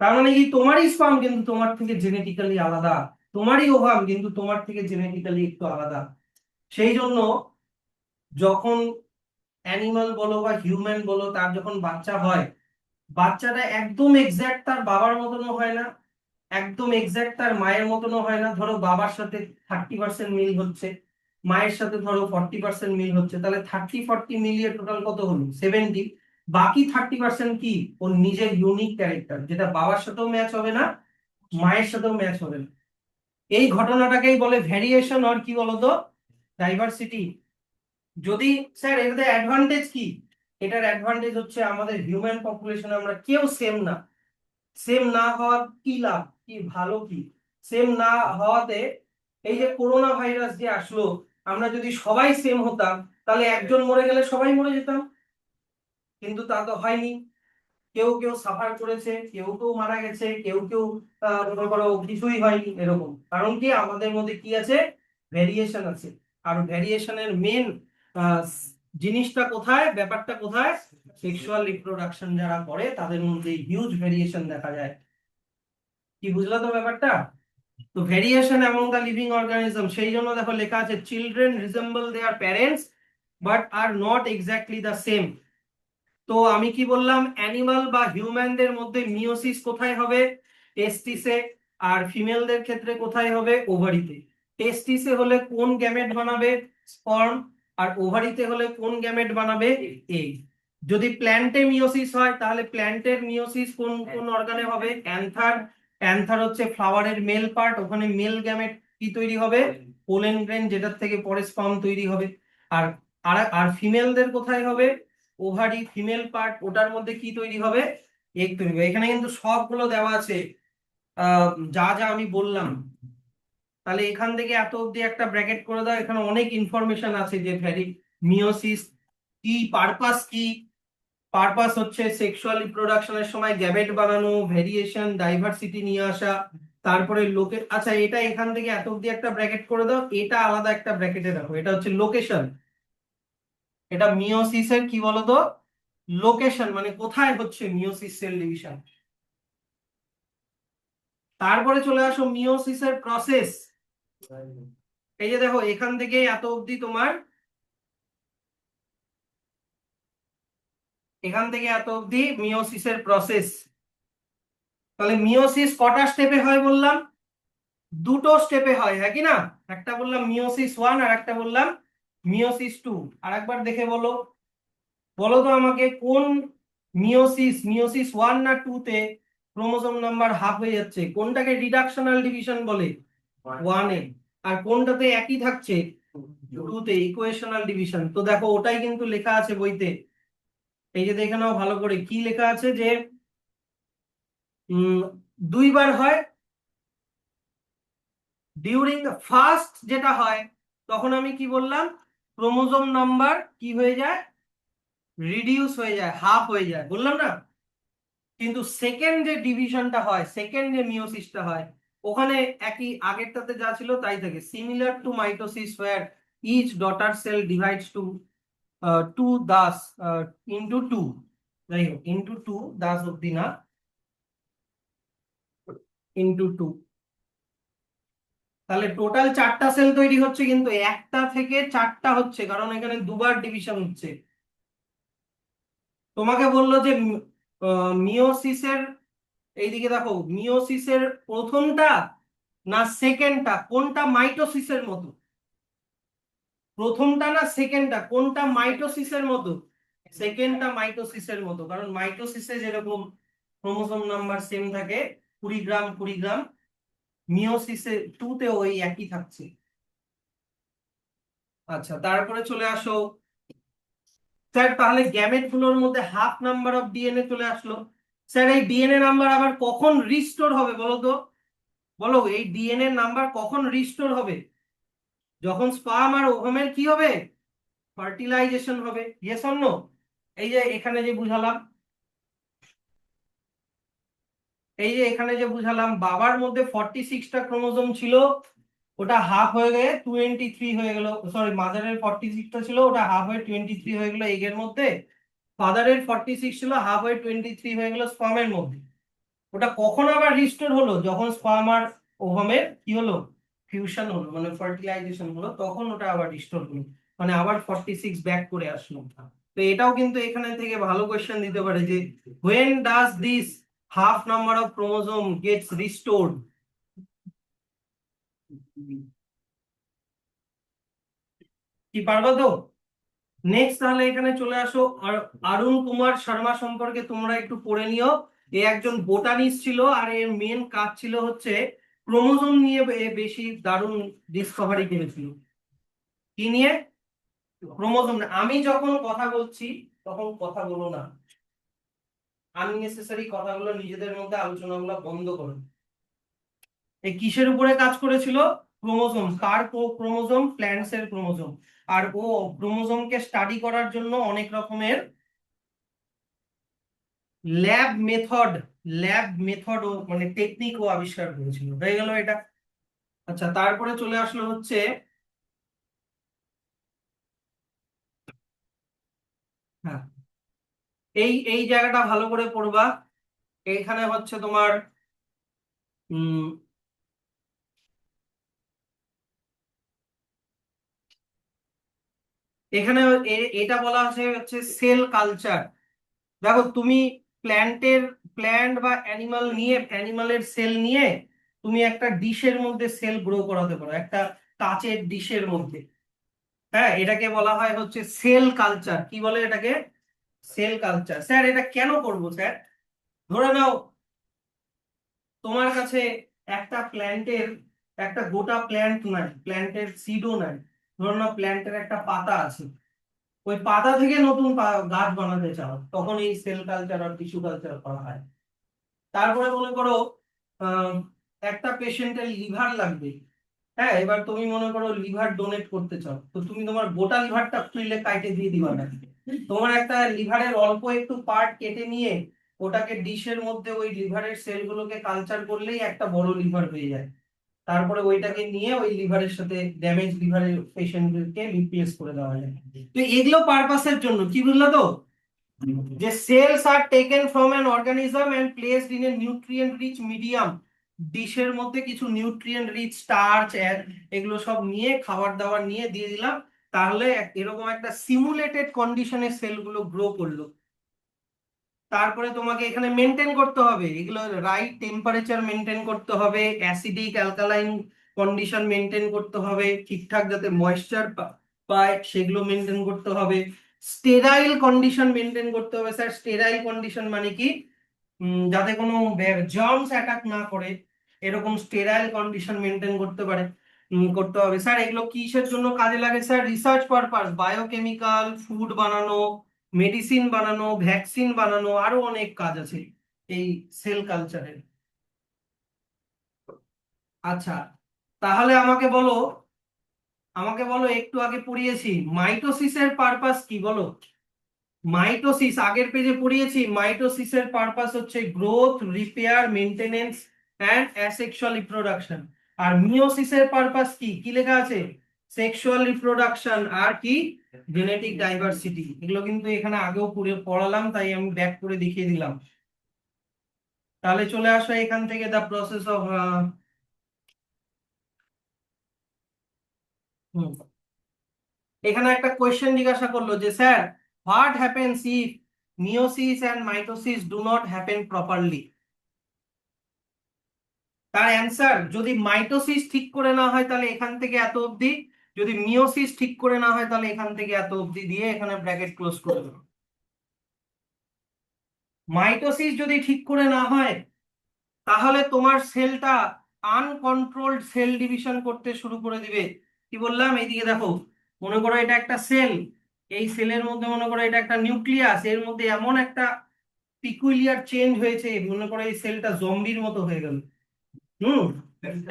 তার মানে কি, তোমারই স্পার্ম কিন্তু তোমার থেকে জেনেটিক্যালি আলাদা, তোমারই ওভাম কিন্তু তোমার থেকে জেনেটিক্যালি একটু আলাদা। সেই জন্য যখন অ্যানিমাল বলো বা হিউম্যান বলো, তার যখন বাচ্চা হয়, বাচ্চাটা একদম এক্সাক্ট তার বাবার মতনও হয় না, একদম এক্সাক্ট তার মায়ের মতনও হয় না। ধরো বাবার সাথে 30% মিল হচ্ছে, মায়ের সাথে ধরো 40% মিল হচ্ছে, তাহলে 30-40 মিলিয়ে টোটাল কত হলো? 70। বাকি 30% কি? ওর নিজের ইউনিক ক্যারেক্টার, যেটা বাবার সাথেও ম্যাচ হবে না, মায়ের সাথেও ম্যাচ হবে না। এই ঘটনাটাকেই বলে ভেরিয়েশন, আর কি বলতো, ডাইভার্সিটি। যদি স্যার এটাতে অ্যাডভান্টেজ কি? এটার অ্যাডভান্টেজ হচ্ছে আমাদের হিউম্যান পপুলেশন আমরা কেউ সেম না। সেম না হওয়ার কি লাভ, কি ভালো কি? সেম না হওয়াতে, এই যে করোনা ভাইরাস যে আসলো, আমরা যদি সবাই সেম হতাম, তাহলে একজন মরে গেলে সবাই মরে যেতাম। কিন্তু তা তো হয়নি। কেউ কেউ সাফার করেছে, কেউ কেউ মারা গেছে, কেউ কেউ মনে করো কিছুই হয়নি, এরকম। কারণ কি, আমাদের মধ্যে কি আছে? ভেরিয়েশন আছে। আর ভেরিয়েশনের মেন জিনিসটা কোথায়, ব্যাপারটা কোথায়? সেক্সুয়াল রিপ্রোডাকশন যারা করে তাদের মধ্যে হিউজ ভেরিয়েশন দেখা যায়। কি বুঝলা তো ব্যাপারটা? তো variation among the living organism, সেই জন্য দেখো লেখা আছে children resemble their parents but are not exactly the same. তো আমি কি বললাম, অ্যানিমাল বা হিউম্যানদের মধ্যে মিওসিস কোথায় হবে? টেস্টিসে। আর ফিমেলদের ক্ষেত্রে কোথায় হবে? ওভারিতে। টেস্টিসে হলে কোন গ্যামেট বানাবে? স্পার্ম। আর ওভারিতে হলে কোন গ্যামেট বানাবে? এগ। যদি প্ল্যান্টে মিওসিস হয়, তাহলে প্ল্যান্টের মিওসিস কোন কোন অর্গানে হবে? অ্যান্থার। অ্যান্থার হচ্ছে ফ্লাওয়ারের মেল পার্ট, ওখানে মেল গ্যামেট কি তৈরি হবে? পোলেন গ্রেন, যেটার থেকে পরে স্পার্ম তৈরি হবে। আর আর আর ফিমেলদের কোথায় হবে? ওভারি, ফিমেল পার্ট, ওটার মধ্যে কি তৈরি হবে? এগ তৈরি হবে। এখানে কিন্তু সবগুলো দেওয়া আছে, যা যা আমি বললাম। তাহলে এখান থেকে এত অব্দি একটা ব্র্যাকেট করে দাও, এখানে অনেক ইনফরমেশন আছে যে মিওসিস কি, পারপাস কি। পারপাস হচ্ছে সেক্সুয়াল রিপ্রোডাকশনের সময় গ্যামেট বানানো, ভেরিয়েশন, ডাইভার্সিটি নিয়ে আসা। তারপরে লোকে, আচ্ছা এটা এখান থেকে এত অব্দি একটা ব্র্যাকেট করে দাও, এটা আলাদা একটা ব্র্যাকেটে রাখো, এটা হচ্ছে লোকেশন। এটা মিওসিসের কি বলতো, লোকেশন, মানে কোথায় হচ্ছে মিওসিস সেল ডিভিশন। তারপরে চলে আসো মিওসিসের প্রসেস। এই যে দেখো এখান থেকে এত অবধি তোমার, এখান থেকে এত অবধি মিওসিসের প্রসেস। তাহলে মিওসিস কটা স্টেপে হয় বললাম? দুটো স্টেপে হয়, হ্যাঁ কি না? একটা বললাম মিওসিস 1, আর একটা বললাম মিওসিস 2। আর একবার দেখে বলো, বলো তো আমাকে, কোন মিওসিস, মিওসিস 1 না 2 তে ক্রোমোসোম নাম্বার হাফ হয়ে যাচ্ছে? কোনটাকে রিডাকশনাল ডিভিশন বলে? 1 এ। আর কোনটাতে একই থাকছে? 2 তে, ইকুয়েশনাল ডিভিশন। তো দেখো ওটাই কিন্তু লেখা আছে বইতে। এই যে দেখে নাও ভালো করে, কি লেখা আছে যে উম, দুইবার হয়। ডিউরিং দ্য ফার্স্ট যেটা হয়, তখন আমি কি বললাম, ক্রোমোসোম নাম্বার কি হয়ে যায়? রিডিউস হয়ে যায়, হাফ হয়ে যায়, বললাম না? কিন্তু সেকেন্ড যে ডিভিশনটা হয়, সেকেন্ড যে মিওসিসটা হয়, ওখানে একই আগেরটাতে যা ছিল তাই থাকে। Similar to mitosis where each daughter cell divides to 2 thus into 2, যাই হোক ইন্টু 2 দাস অব্দি না, ইন্টু 2। তাহলে টোটাল 4টা সেল তৈরি হচ্ছে, কিন্তু একটা থেকে 4টা হচ্ছে, কারণ এখানে দুবার ডিভিশন হচ্ছে। তোমাকে বললো যে মিওসিসের, এইদিকে দেখো, মিওসিসের প্রথমটা না সেকেন্ডটা কোনটা মাইটোসিসের মতো? প্রথমটা না সেকেন্ডটা কোনটা মাইটোসিসের মতো? সেকেন্ডটা মাইটোসিসের মতো, কারণ মাইটোসিসে যেরকম ক্রোমোসোম নাম্বার সেম থাকে, 20 গ্রাম 20 গ্রাম, মিওসিসে 2 তে ওই একই থাকছে। আচ্ছা, তারপরে চলে আসো স্যার, তাহলে গ্যামেট গুলোর মধ্যে হাফ নাম্বার অফ ডিএনএ চলে আসলো। স্যার, এই ডিএনএ নাম্বার আবার কখন রিস্টোর হবে বলো তো? বলো, এই ডিএনএ নাম্বার কখন রিস্টোর হবে? যখন স্পার্ম আর ওভামের কি হবে? ফার্টিলাইজেশন হবে। Yes or no? এই যে এখানে যে বুঝালাম, এই যে এখানে যে বুঝালাম, বাবার মধ্যে 46টা ক্রোমোজোম ছিল, ওটা হাফ হয়ে গিয়ে 23 হয়ে গেল। সরি, মাদারের 46টা ছিল, ওটা হাফ হয়ে 23 হয়ে গেল এগের মধ্যে। ফাদারের 46 ছিল, হাফ হয়ে 23 হয়ে গেল স্পার্মের মধ্যে। ওটা কখন আবার রিস্টোর হলো? যখন স্পার্ম আর ওভামের কি হলো? ফিউশন হলো, মানে ফার্টিলাইজেশন হলো, তখন ওটা আবার রিস্টোর হলো, মানে আবার 46 ব্যাক করে আসলো। তো এটাও কিন্তু এখানে থেকে ভালো কোয়েশ্চেন দিতে পারে যে when does this half number of chromosome gets restored? কি পারবা তো? নেক্সট তাহলে এখানে চলে আসো। আর অরুণ কুমার শর্মা সম্পর্কে তোমরা একটু পড়ে নিও। এ একজন বোটানিস্ট ছিল, আর এর মেন কাজ ছিল হচ্ছে ক্রোমোজোম নিয়ে বেশি দারুণ ডিসকভারি করেছিল। কি নিয়ে? ক্রোমোজোম। আমি যখন কথা বলছি তখন কথা বলো না, আননেসেসারি কথাগুলো, নিজেদের মধ্যে আলোচনাগুলো বন্ধ করো। এই কিসের উপরে কাজ করেছিল? ক্রোমোজোম। কার ক্রোমোজোম? প্ল্যান্টস এর ক্রোমোজোম। আর ও ক্রোমোজোমকে স্টাডি করার জন্য অনেক রকমের ল্যাব মেথড ও মানে টেকনিক ও আবিষ্কার করেছিল। হয়ে গেল এটা। আচ্ছা, তারপরে চলে আসলো হচ্ছে, হ্যাঁ, এই এই জায়গাটা ভালো করে পড়বা। এইখানে হচ্ছে তোমার উম এখানে এটা বলা আছে হচ্ছে সেল কালচার। দেখো তুমি প্ল্যান্ট বা অ্যানিমাল নিয়ে, অ্যানিমালের সেল নিয়ে তুমি একটা ডিশের মধ্যে সেল গ্রো করাতে পারো, একটা কাচের ডিশের মধ্যে। হ্যাঁ, এটাকে বলা হয় হচ্ছে সেল কালচার। কি বলে এটাকে? Cell culture. স্যার, এটা কেন করব স্যার? ধরে নাও তোমার কাছে একটা গোটা প্ল্যান্ট নাই, প্ল্যান্টের সিডও নাই। ধরে নাও প্ল্যান্টের একটা পাতা আছে, ওই পাতা থেকে নতুন গাছ বানাতে চাও, তখন এই সেল কালচার আর টিস্যু কালচার করা হয়। তারপরে মনে করো আহ, একটা পেশেন্টের লিভার লাগবে। হ্যাঁ, এবার তুমি মনে করো লিভার ডোনেট করতে চাও, তো তুমি তোমার গোটা লিভারটা খুললে কাইটে দিয়ে দিবা না, তোমার একটা লিভারের অল্প একটু পার্ট কেটে নিয়ে ওটাকে ডিশের মধ্যে ওই লিভারের সেলগুলোকে কালচার করলেই একটা বড় লিভার হয়ে যায়। তারপরে ওইটাকে নিয়ে ওই লিভারের সাথে ড্যামেজ লিভারের পেশেন্টকে রিপ্লেস করে দেওয়া যায়। তো এগুলো পারপাসের জন্য, কি বুঝলো তো? যে cells are taken from an organism and placed in a nutrient rich medium. ডিশের মধ্যে কিছু নিউট্রিয়েন্ট রিচ স্টার্চ এগুলো সব নিয়ে, খাবার দাবার নিয়ে দিয়ে দিলাম, তাহলে এরকম একটা সিমুলেটেড কন্ডিশনে সেলগুলো গ্রো করলো। তারপরে তোমাকে এখানে মেনটেন করতে হবে এগুলো, রাইট টেম্পারেচার মেনটেন করতে হবে, অ্যাসিডিক অ্যালকালাইন কন্ডিশন মেনটেন করতে হবে, ঠিকঠাক যাতে ময়েশ্চার পায় সেগুলো মেনটেন করতে হবে, স্টেরাইল কন্ডিশন মেনটেন করতে হবে। স্যার, স্টেরাইল কন্ডিশন মানে কি? যাতে কোনো জার্মস অ্যাটাক না করে, এরকম স্টেরাইল কন্ডিশন মেনটেন করতে হবে। স্যার, এগুলো কিসের জন্য কাজে লাগে? Sir, research purpose, biochemical, food বানানো, মেডিসিন বানানো, ভ্যাকসিন বানানো, আরো অনেক কাজ আছে এই সেল কালচারের। আচ্ছা, তাহলে আমাকে বলো একটু আগে পড়িয়েছি মাইটোসিসের পারপাস কি বলো? মাইটোসিস আগের পেজে পড়িয়েছি। মাইটোসিসের পারপাস হচ্ছে growth, repair, maintenance and asexual reproduction. আর মিওসিসের পারপাস কি কি লেখা আছে? সেক্সুয়াল রিপ্রোডাকশন আর কি? Genetic diversity. এগুলো কিন্তু এখানে আগেও পড়ালাম, তাই আমি ব্যাক করে দেখিয়ে দিলাম। তাহলে চলে আসো এখান থেকে দা প্রসেস অফ, এখানে একটা কোয়েশ্চেন জিজ্ঞাসা করলো যে sir, what happens if meiosis and mitosis do not happen properly? তার অ্যান্সার, যদি মাইটোসিস ঠিক করে না হয় তাহলে এখান থেকে এত অবধি, যদি মিওসিস ঠিক করে না হয় তাহলে এখান থেকে এত অবধি দিয়ে এখানে ব্র্যাকেট ক্লোজ করে দেবো। মাইটোসিস যদি ঠিক করে না হয় তাহলে তোমার সেলটা আনকন্ট্রোলড সেল ডিভিশন করতে শুরু করে দিবে। কি বললাম? এইদিকে দেখো, মনে করো এটা একটা সেল, এই সেলের মধ্যে মনে করো এটা একটা নিউক্লিয়াস, এর মধ্যে এমন একটা পিকুলিয়ার চেঞ্জ হয়েছে, মনে করো এই সেলটা জম্বির মতো হয়ে গেল। হুম।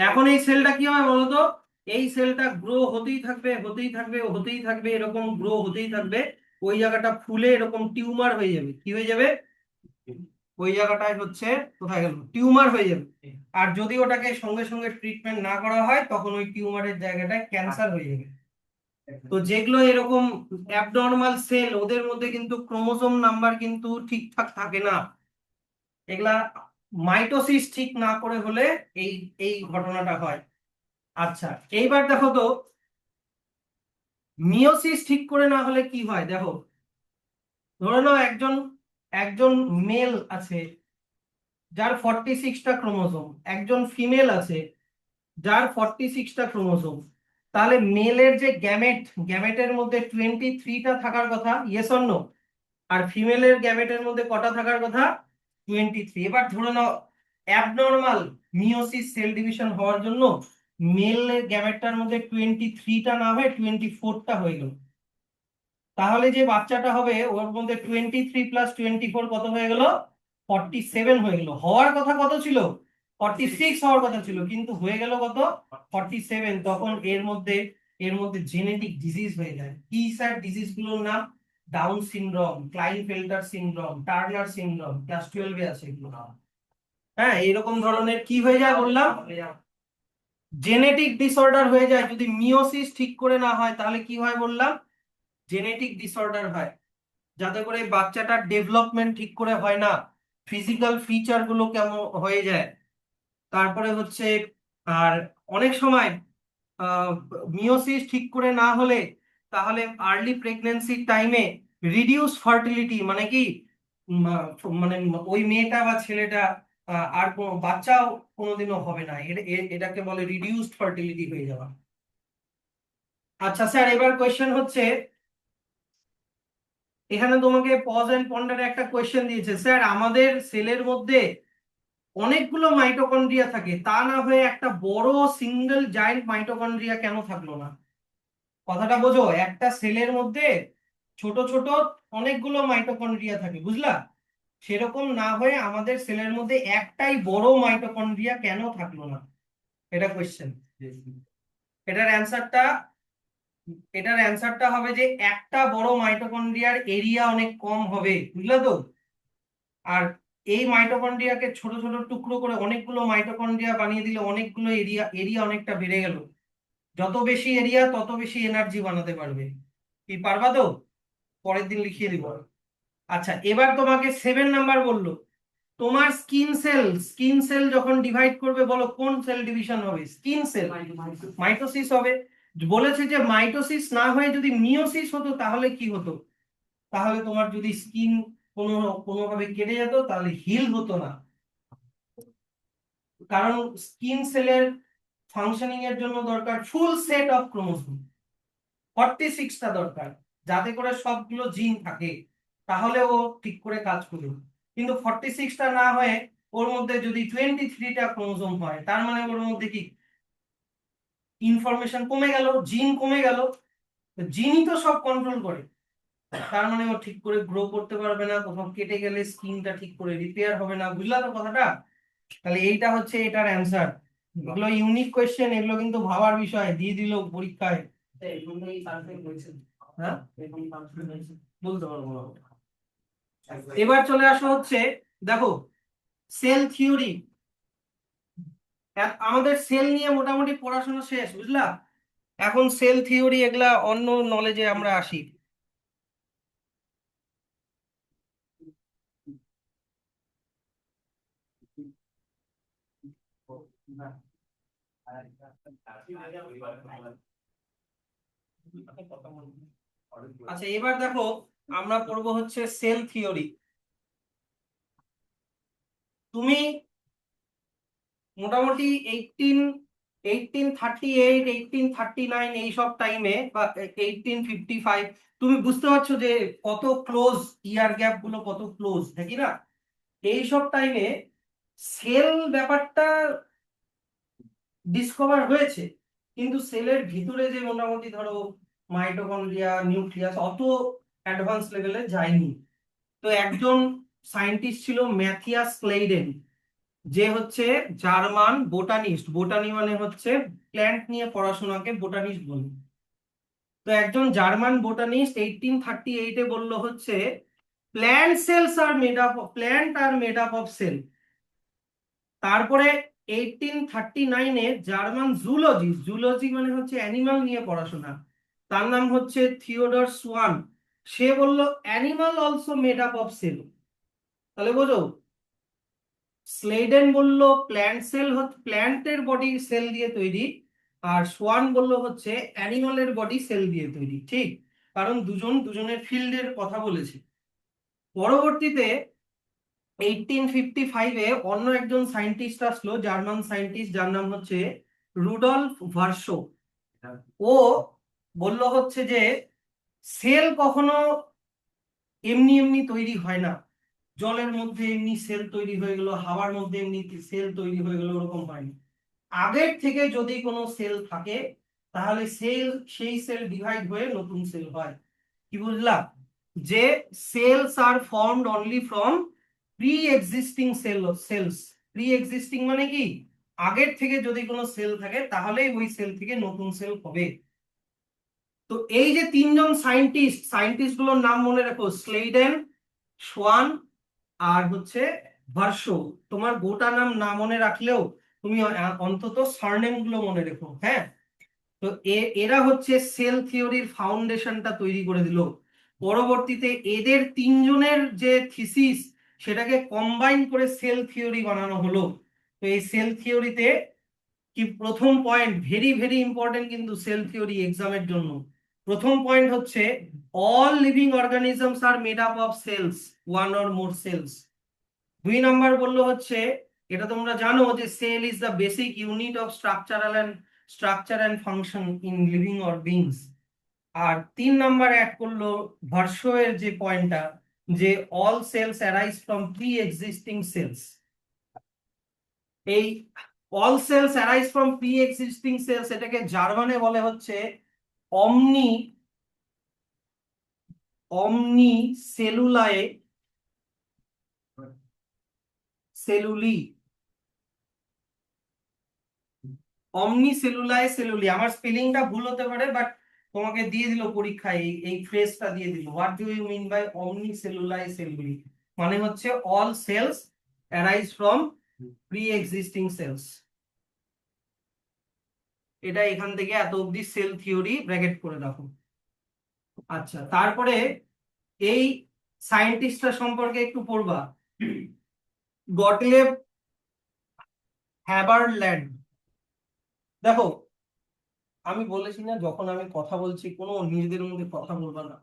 এখন এই সেলটা কি হয় বলতো, এই সেলটা গ্রো হতেই থাকবে হতেই থাকবে হতেই থাকবে, এরকম গ্রো হতেই থাকবে, ওই জায়গাটা ফুলে এরকম টিউমার হয়ে যাবে। কি হয়ে যাবে? ওই জায়গাটায় হচ্ছে কোথায় গেল, টিউমার হয়ে যাবে। আর যদি ওটাকে সঙ্গে সঙ্গে ট্রিটমেন্ট না করা হয় তখন ওই টিউমারের জায়গাটায় ক্যান্সার হয়ে যাবে। তো যেগুলো এরকম অ্যাবনর্মাল সেল, ওদের মধ্যে কিন্তু ক্রোমোসোম নাম্বার কিন্তু ঠিকঠাক থাকে না। এগুলা মাইটোসিস ঠিক না করে হলে এই এই ঘটনাটা হয়। আচ্ছা, এইবার দেখো তো মিওসিস ঠিক করে না হলে কি হয় দেখো। ধরে নাও একজন একজন মেল আছে যার 46টা ক্রোমোসোম, একজন ফিমেল আছে যার 46টা ক্রোমোসোম। তাহলে মেলের যে গ্যামেটের মধ্যে 23টা থাকার কথা, ইয়েস অর নো? আর ফিমেলের গ্যামেটের মধ্যে কটা থাকার কথা? 23। এবার ধরে নাও অ্যাবনর্মাল মিওসিস সেল ডিভিশন হওয়ার জন্য মেলের গ্যামেটটার মধ্যে 23টা না হয়ে 24টা হয়ে গেল। তাহলে যে বাচ্চাটা হবে ওর মধ্যে 23 প্লাস 24 কত হয়ে গেল? 47 হয়ে গেল। হওয়ার কথা কত ছিল? 46 হওয়ার কথা ছিল, কিন্তু হয়ে গেল কত? 47। তখন এর মধ্যে জেনেটিক ডিজিজ হয়ে যায়। কি স্যার ডিজিজ গুলোর নাম? Down syndrome, Klinefelter syndrome, Turner syndrome, class 12 এ আছে এগুলো। হ্যাঁ, এরকম ধরনের কি হয়ে যায় বললাম, জেনেটিক ডিসঅর্ডার হয়ে যায়। যদি মিওসিস ঠিক করে না হয় তাহলে কি হয় বললাম, জেনেটিক ডিসঅর্ডার হয়, যাতে করে এই বাচ্চাটার ডেভেলপমেন্ট ঠিক করে হয় না, ফিজিক্যাল ফিচার গুলো কেমন হয়ে যায়। তারপরে হচ্ছে আর অনেক সময় মিওসিস ঠিক করে না হলে তাহলে আর্লি প্রেগন্যান্সির টাইমে রিডিউস ফার্টিলিটি, মানে কি মানে ওই মেয়েটা বা ছেলেটা আর কোনো বাচ্চাও কোনোদিনও হবে না, এটাকে বলে রিডিউসড ফার্টিলিটি হয়ে যাওয়া। আচ্ছা স্যার, এবার কোয়েশ্চেন হচ্ছে, এখানে তোমাকে পজ এন্ড পন্ডারে একটা কোয়েশ্চেন দিয়েছে, স্যার আমাদের সেলের মধ্যে অনেকগুলো মাইটোকন্ড্রিয়া থাকে, তা না হয়ে একটা বড় সিঙ্গেল জায়েন্ট মাইটোকন্ড্রিয়া কেন থাকলো না? কথাটা বোঝো, একটা সেলের মধ্যে ছোট ছোট অনেকগুলো মাইটোকন্ড্রিয়া থাকে, বুঝলা? সেরকম না হয়ে আমাদের সেলের মধ্যে একটাই বড় মাইটোকন্ড্রিয়া কেন থাকলো না? এটা কোয়েশ্চেন। এটার অ্যান্সারটা এটার অ্যান্সারটা হবে যে একটা বড় মাইটোকন্ড্রিয়ার এরিয়া অনেক কম হবে, বুঝলে তো? আর এই মাইটোকন্ড্রিয়াকে ছোট ছোট টুকরো করে অনেকগুলো মাইটোকন্ড্রিয়া বানিয়ে দিলে অনেকগুলো এরিয়া অনেকটা বেড়ে গেল। যত বেশি এরিয়া তত বেশি এনার্জি বানাতে পারবে। কি পারবা তো? পরের দিন লিখিয়ে দিব। আচ্ছা, এবার তোমাকে 7 নাম্বার বললো, তোমার স্কিন সেল যখন ডিভাইড করবে বলো কোন সেল ডিভিশন হবে? স্কিন সেল, মাইটোসিস হবে। বলেছে যে মাইটোসিস না হয়ে যদি মিওসিস হতো তাহলে কি হতো? তাহলে তোমার যদি স্কিন কোনোভাবে কেটে যেত তাহলে হিল হতো না। কারণ স্কিন সেলের ফাংশনিং এর জন্য দরকার ফুল সেট অফ ক্রোমোসোম, 46টা দরকার, যাতে করে সবগুলো জিন থাকে, তাহলে ও ঠিক করে কাজ করবে। কিন্তু 46টা না হয়ে ওর মধ্যে যদি 23টা ক্রোমোসোম হয়, তার মানে ওর মধ্যে কি ইনফরমেশন কমে গেল, জিন কমে গেল। জিনই তো সব কন্ট্রোল করে। তার মানে ও ঠিক করে গ্রো করতে পারবে না, কোথাও কেটে গেলে স্কিনটা ঠিক করে রিপেয়ার হবে না, বুঝলা তো কথাটা? তাহলে এইটা হচ্ছে এটার অ্যান্সার। এগুলো ইউনিক কোয়েশ্চেন, এগুলো কিন্তু ভাবার বিষয়, দিয়ে দিল পরীক্ষায়। হ্যাঁ, বলতে পারবো না। এবার চলে আসো হচ্ছে, দেখো সেল থিওরি। আমাদের সেল নিয়ে মোটামুটি পড়াশোনা শেষ, বুঝলা? এখন সেল থিওরি এগুলা অন্য নলেজে আমরা আসি। আচ্ছা, এবার দেখো আমরা পড়বো হচ্ছে সেল থিওরি। তুমি মোটামুটি 1838 1839 এইসব টাইমে বা 1855, তুমি বুঝতে পারছো যে কত ক্লোজ ইয়ার গ্যাপ গুলো, কত ক্লোজ, নাকি না? এইসব টাইমে সেল ব্যাপারটা ডিসকভার হয়েছে, কিন্তু সেলের ভিতরে যে মোটামুটি ধরো মাইটোকন্ড্রিয়া, নিউক্লিয়াস অত অ্যাডভান্স লেভেলে যায়নি। তো একজন সায়েন্টিস্ট ছিল ম্যাথিয়াস ক্লেইডেন, যে হচ্ছে জার্মান বোটানিস্ট। বোটানি মানে হচ্ছে প্ল্যান্ট নিয়ে পড়াশোনাকে বোটানিস্ট বলে। তো একজন জার্মান বোটানিস্ট 1838-এ বলল হচ্ছে plant are made up of cell. তারপরে 1839-এ জার্মান জুলজি মানে হচ্ছে অ্যানিমাল নিয়ে পড়াশোনা, তার নাম হচ্ছে থিওডর সোয়ান, সে বলল animal also made up of cell. তাহলে বোঝো, স্লেডেন বলল প্ল্যান্টের বডি সেল দিয়ে তৈরি, আর সোয়ান বলল হচ্ছে অ্যানিমালের বডি সেল দিয়ে তৈরি। ঠিক, কারণ দুজন দুজনের ফিল্ডের কথা বলেছে। পরবর্তীতে 1855-এ অন্য একজন সায়েন্টিস্ট আসলো, জার্মান সায়েন্টিস্ট, যার নাম হচ্ছে রুডলফ ভার্শো। ও বলল হচ্ছে যে সেল কখনো এমনি এমনি তৈরি হয় না, জলের মধ্যে এমনি সেল তৈরি হয়ে গেল, হাওয়ার মধ্যে এমনি সেল তৈরি হয়ে গেল, ওরকম হয়নি। আগের থেকে যদি কোনো সেল থাকে তাহলে সেই সেল ডিভাইড হয়ে নতুন সেল হয়। কি বুঝলাম? যে cells are formed only from pre existing cells. Pre existing মানে কি, আগের থেকে যদি কোনো সেল থাকে তাহলেই ওই সেল থেকে নতুন সেল হবে। তো এই যে তিনজন সায়েন্টিস্ট গুলোর নাম মনে রাখো, স্লেইডেন, সোয়ান আর হচ্ছে ভার্শো। তোমার গোটা নাম না মনে রাখলেও তুমি অন্তত সারনেম গুলো মনে রেখো, হ্যাঁ। তো এরা হচ্ছে সেল থিওরির ফাউন্ডেশনটা তৈরি করে দিল। পরবর্তীতে এদের তিনজনের যে থিসিস, সেটাকে কম্বাইন করে সেল থিওরি বানানো হলো। তো এই সেল থিওরিতে কি, প্রথম পয়েন্ট ভেরি ভেরি ইম্পর্টেন্ট কিন্তু সেল থিওরি এক্সামের জন্য। প্রথম পয়েন্ট হচ্ছে all living organisms are made up of cells, one or more cells. 2 number বললো হচ্ছে, এটা তোমরা জানো যে cell is the basic unit of structure and function in living or beings. আর 3 নম্বর অ্যাড করলো ভার্শো এর যে পয়েন্টটা, যে all cells arise from pre existing cells. এই all cells arise from pre existing sales, এটাকে জার্মানে বলে হচ্ছে অমনি অমনি সেলুলায়ে সেলুলি। অমনি সেলুলায় সেলুলি, আমার স্পেলিংটা ভুল হতে পারে, বাট তোমাকে দিয়ে দিল পরীক্ষায় এই ফ্রেজটা দিয়ে দিল, what do you mean by অমনি সেলুলায় সেলুলি, মানে হচ্ছে all cells arise from pre existing cells. এটা এখান থেকে এত অবধি সেল থিওরি ব্র্যাকেট করে রাখো। আচ্ছা, তারপরে এই সায়েন্টিস্টটা সম্পর্কে একটু পড়বা। গটলেব হ্যাবারল্যান্ড। দেখো, আমি বলেছি না, যখন আমি কথা বলছি কোনো নিজেদের মধ্যে কথা বলবা না।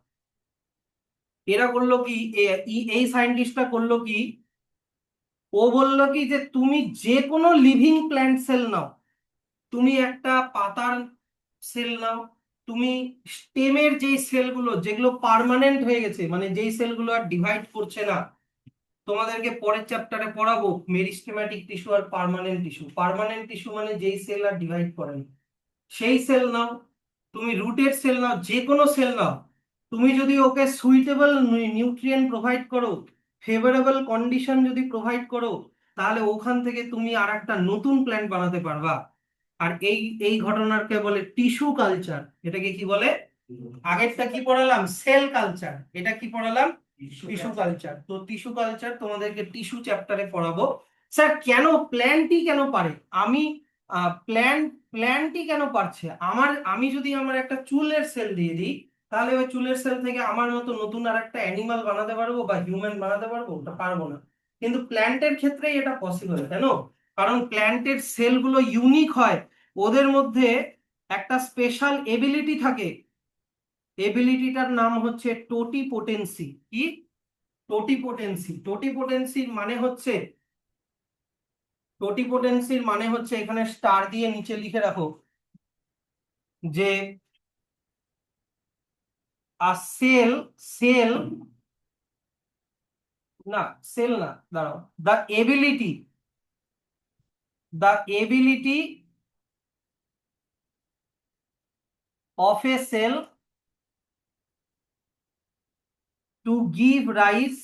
এরা করলো কি, এই সায়েন্টিস্টটা করলো কি, ও বললো কি যে তুমি যে কোনো লিভিং প্ল্যান্ট সেল নাও, তুমি একটা পাতার সেল নাও, তুমি স্টেমের যেই সেলগুলো যেগুলো পার্মানেন্ট হয়ে গেছে, মানে যেই সেলগুলো আর ডিভাইড করছে না, তোমাদেরকে পরের চ্যাপ্টারে পড়াবো মেরিস্টেমেটিক টিস্যু আর পার্মানেন্ট টিস্যু। পার্মানেন্ট টিস্যু মানে যেই সেল আর ডিভাইড করে না, সেই সেল নাও। তুমি রুটের সেল নাও, যে কোনো সেল নাও, তুমি যদি ওকে সুইটেবল নিউট্রিয়েন্ট প্রোভাইড করো, ফেভারেবল কন্ডিশন যদি প্রোভাইড করো, তাহলে ওখান থেকে তুমি আর একটা নতুন প্ল্যান্ট বানাতে পারবা। আর এই এই ঘটনাকে বলে টিস্যু কালচার। এটাকে কি বলে? আগেরটা কি পড়ালাম? Sell culture. এটা কি পড়ালাম? Tissue culture. তো টিস্যু কালচার তোমাদেরকে টিস্যু চ্যাপ্টারে পড়াবো। স্যার কেন প্ল্যান্টই কেন পারে? আমি প্ল্যান্টই কেন পারছে? আমি যদি আমার একটা চুলের সেল দিয়ে দিই, তাহলে ওই চুলের সেল থেকে আমার মতো নতুন আর একটা অ্যানিমাল বানাতে পারবো বা হিউম্যান বানাতে পারবো? ওটা পারবো না। কিন্তু প্ল্যান্টের ক্ষেত্রে এটা পসিবল, কেন? কারণ প্ল্যান্টের সেলগুলো ইউনিক হয়, ওদের মধ্যে একটা স্পেশাল এবিলিটি থাকে। এবিলিটিটার নাম হচ্ছে টোটিপোটেন্সি। কি? টোটিপোটেন্সির মানে হচ্ছে এখানে স্টার দিয়ে নিচে লিখে রাখো যে সেল সেল না, সেল না, দাঁড়াও, the ability the ability of a cell to give rise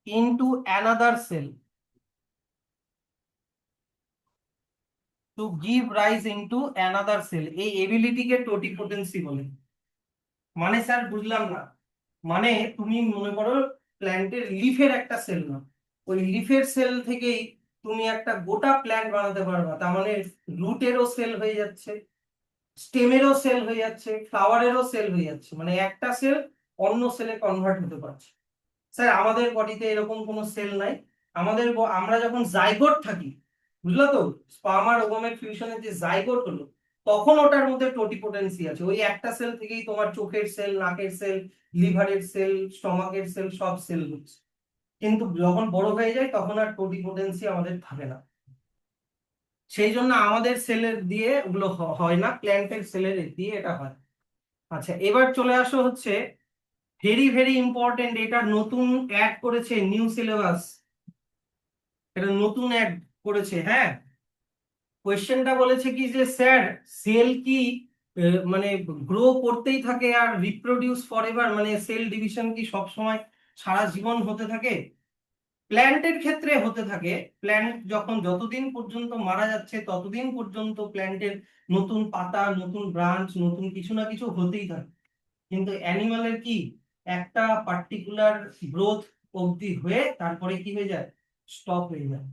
into another cell. To give rise into another cell, এই এবিলিটিকে টোটিপোটেন্সি বলে। মানে স্যার বুঝলাম না, মানে তুমি মনে করো প্ল্যান্টের লিফের একটা সেল না, ওই লিফের সেল থেকেই তুমি একটা গোটা প্ল্যান্ট বানাতে পারবা। তার মানে রুটেরও সেল হয়ে যাচ্ছে, স্টেমেরও সেল হয়ে যাচ্ছে, ফ্লাওয়ারেরও সেল হয়ে যাচ্ছে, মানে একটা সেল অন্য সেলে কনভার্ট হতে পারছে। স্যার আমাদের বডিতে এরকম কোনো সেল নাই। আমরা যখন জাইগোট থাকি, বুঝলো তো, স্পার্ম আর ওভামের ফিউশনের যে জাইগোট হলো, তখন ওটার মধ্যে টোটিপোটেন্সি আছে। ওই একটা সেল থেকেই তোমার চোখের সেল, নাকের সেল, লিভারের সেল, স্টমাকের সেল, সব সেল হচ্ছে। কিন্তু যখন বড় হয়ে যায় তখন আর টোটিপোটেন্সি আমাদের থাকে না। সেই জন্য আমাদের সেলের দিয়ে ওগুলো হয় না, প্ল্যান্টের সেলের দিয়ে এটা হয়। আচ্ছা, এবার চলে আসো হচ্ছে ভেরি ভেরি ইম্পর্টেন্ট, এটা নতুন অ্যাড করেছে নিউ সিলেবাস, এটা নতুন অ্যাড করেছে। হ্যাঁ, কোয়েশ্চেনটা বলেছে কি যে স্যার সেল কি মানে গ্রো করতেই থাকে আর রিপ্রোডিউস ফরএভার, মানে সেল ডিভিশন কি সব সময় সারা জীবন হতে থাকে? প্ল্যান্টের ক্ষেত্রে হতে থাকে। প্ল্যান্ট যখন যতদিন পর্যন্ত মারা যাচ্ছে ততদিন পর্যন্ত প্ল্যান্টের নতুন পাতা, নতুন ব্রাঞ্চ, নতুন কিছু না কিছু হতেই থাকে। কিন্তু অ্যানিমালের কি একটা পার্টিকুলার গ্রোথ অবধি হয়ে তারপরে কি হয়ে যায়, স্টপ হয়ে যায়।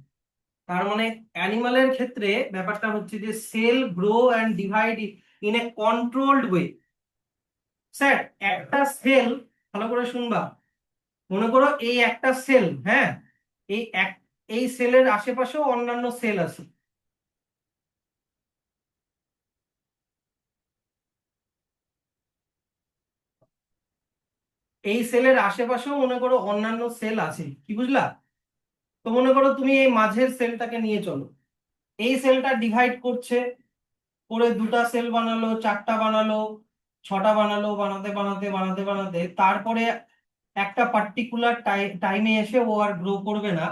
তার মানে অ্যানিমালের ক্ষেত্রে ব্যাপারটা হচ্ছে যে cell grow and divide in a controlled way. Sir একটা সেল, ভালো করে শুনবা, মনে করো এই একটা সেল, হ্যাঁ, এই এক এই সেলের আশেপাশেও অন্যান্য সেল আছে। এই সেলের আশেপাশেও মনে করো অন্যান্য সেল আছে, কি বুঝলা? তো মনে করো তুমি এই মাঝের সেলটাকে নিয়ে চলো, এই সেলটা ডিভাইড করছে, করে দুটা সেল বানালো, চারটা বানালো, ছটা বানালো, বানাতে বানাতে বানাতে বানাতে তারপরে একটা পার্টিকুলার টাইমে এসে ও আর গ্রো করবে না।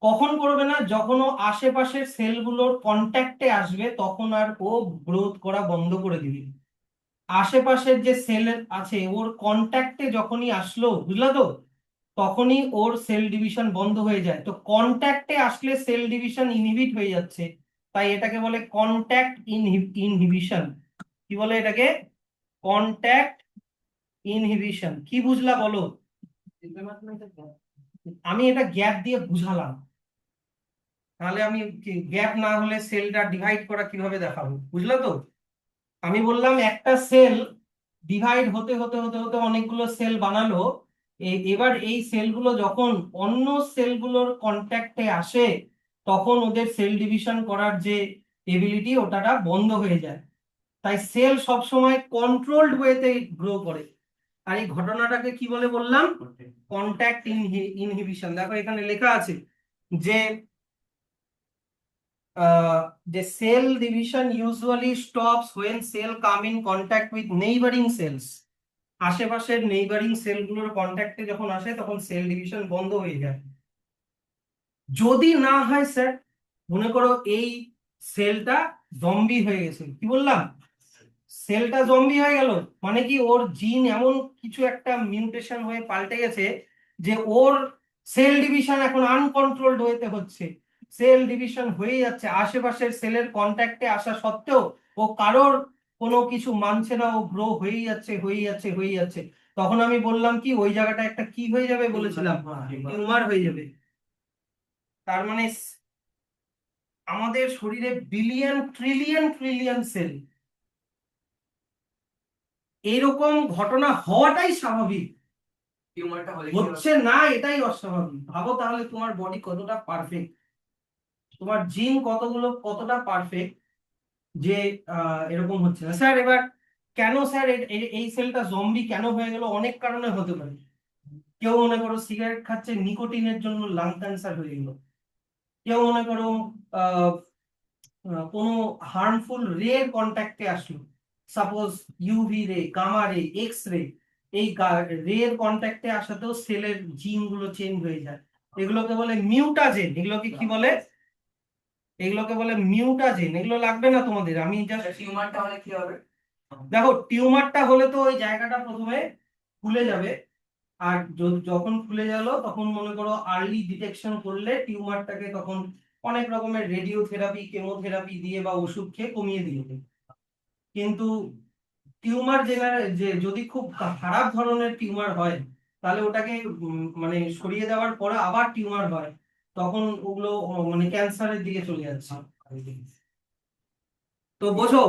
কখন করবে না? যখন ও আশেপাশের সেলগুলোর কন্ট্যাক্টে আসবে তখন আর ও গ্রোথ করা বন্ধ করে দিবে। আশেপাশের যে সেল আছে ওর কন্ট্যাক্টে যখনই আসলো, বুঝলা তো, তখনই ওর সেল ডিভিশন বন্ধ হয়ে যায়। তো কন্ট্যাক্টে আসলে সেল ডিভিশন ইনহিবিট হয়ে যাচ্ছে, তাই এটাকে বলে কন্ট্যাক্ট ইনহিবিশন। কি বলে এটাকে? Contact inhibition. কি বুঝলা বলো? আমি এটা গ্যাপ দিয়ে বুঝালাম, তাহলে আমি গ্যাপ না হলে সেলটা ডিভাইড করা কিভাবে দেখাবো, বুঝলা তো? আমি বললাম একটা সেল ডিভাইড হতে হতে হতে হতে অনেকগুলো সেল বানালো। এবার এই সেলগুলো যখন অন্য সেলগুলোর কন্ট্যাক্টে আসে তখন ওদের সেল ডিভিশন করার যে এবিলিটি ওটা বন্ধ হয়ে যায়। তাই সেল সবসময় কন্ট্রোলড ওয়েতে গ্রো করে। আর এই ঘটনাটাকে কি বলে বললাম? Contact inhibition. দেখো এখানে লেখা আছে যে the cell division usually stops when cell come in contact with neighboring cells. আশেপাশের নেইবারিং সেলগুলোর কন্ট্যাক্টে যখন আসে তখন সেল ডিভিশন বন্ধ হয়ে যায়। যদি না হয় স্যার, মনে করো এই সেলটা জম্বি হয়ে গেছে, কি বললাম, সেলটা জম্বি হয়ে গেল, মানে কি ওর জিন এমন কিছু একটা মিউটেশন হয়ে পাল্টে গেছে যে ওর সেল ডিভিশন এখন আনকন্ট্রোলড ওয়েতে হচ্ছে, সেল ডিভিশন হয়ে যাচ্ছে আশেপাশের সেলের কন্ট্যাক্টে আসা সত্ত্বেও ও কারোর কোনো কিছু মানছে না, ও গ্রো হয়েই যাচ্ছে হয়েই যাচ্ছে হয়েই যাচ্ছে। তখন আমি বললাম কি ওই জায়গাটা একটা কি হয়ে যাবে বলেছিলাম, টিউমার হয়ে যাবে। তার মানে আমাদের শরীরে বিলিয়ন ট্রিলিয়ন ট্রিলিয়ন সেল, এরকম ঘটনা হওয়াটাই স্বাভাবিক, হচ্ছে না এটাই অস্বাভাবিক। ভাবো তাহলে তোমার বডি কতটা পারফেক্ট, তোমার জিন কতটা পারফেক্ট যে এরকম হচ্ছে না। স্যার এবার কেন স্যার এই সেলটা জম্বি কেন হয়ে গেল? অনেক কারণে হতে পারে। কেউ মনে করো সিগারেট খাচ্ছে, নিকোটিনের জন্য লাং ক্যান্সার হয়ে গেল। কেউ মনে করো আহ কোনো হার্মফুল রে কন্ট্যাক্টে আসলো, সাপোজ ইউভি রে, গামা রে, এক্স রে, এই রে এর কন্ট্যাক্টে আসাতেও সেলের জিন গুলো চেঞ্জ হয়ে যায়। এগুলোকে বলে মিউটাজেন। এগুলোকে কি বলে? এগুলোকে বলে মিউটাজেন। এগুলো লাগবে না তোমাদের, আমি জাস্ট। টিউমারটা হলে কি হবে? দেখো টিউমারটা হলে তো ওই জায়গাটা প্রথমে ফুলে যাবে, আর যখন ফুলে গেল তখন মনে করো আর্লি ডিটেকশন করলে টিউমারটাকে তখন অনেক রকমের রেডিওথেরাপি কেমোথেরাপি দিয়ে বা ওষুধ খেয়ে কমিয়ে দিবে। কিন্তু টিউমার যে যদি খুব খারাপ ধরনের টিউমার হয়, তাহলে ওটাকে মানে সরিয়ে দেওয়ার পরে আবার টিউমার হয়, তখন ওগুলো মানে ক্যান্সারের দিকে চলে যাচ্ছে। তো বোঝো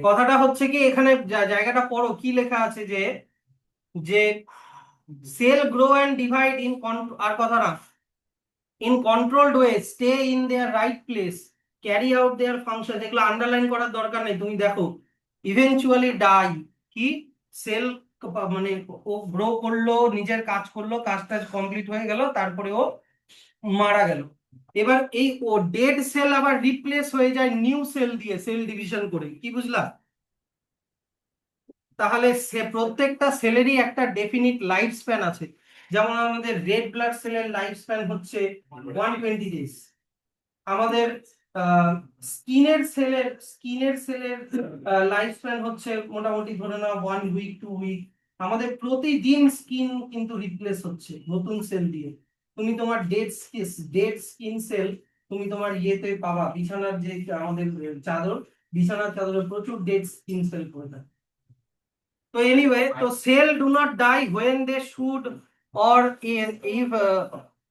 কথাটা হচ্ছে কি, এখানে জায়গাটা পড়ো কি লেখা আছে, যে যে cell grow and divide in আর কথা না, in controlled way, stay in their right place, carry out their function. এগুলো আন্ডারলাইন করার দরকার নেই, তুমি দেখো। ইভেনচুয়ালি ডাই, কি সেল মানে ও গ্রো করলো, নিজের কাজ করলো, কাজটা কমপ্লিট হয়ে গেল, তারপরে ও মারা গেল। এবার এই ও ডেড সেল আবার রিপ্লেস হয়ে যায় নিউ সেল দিয়ে, সেল ডিভিশন করে, কি বুঝলা? তাহলে সে প্রত্যেকটা সেলেরই একটা ডেফিনিট লাইফ স্প্যান আছে। যেমন আমাদের রেড ব্লাড সেলের লাইফ স্প্যান হচ্ছে 120 ডেজ। আমাদের স্কিনের সেলের লাইফ স্প্যান হচ্ছে মোটামুটি ধরে নাও 1 উইক 2 উইক। আমাদের প্রতিদিন স্কিন কিন্তু রিপ্লেস হচ্ছে নতুন সেল দিয়ে। তুমি তোমার ডেড স্কিন সেল তুমি তোমার ইয়েতে পাবা, বিছানার যে আমাদের চাদর, বিছানার চাদরে প্রচুর ডেড স্কিন সেল পড়ে থাকে। So anyway, so cell do not die when they should, or if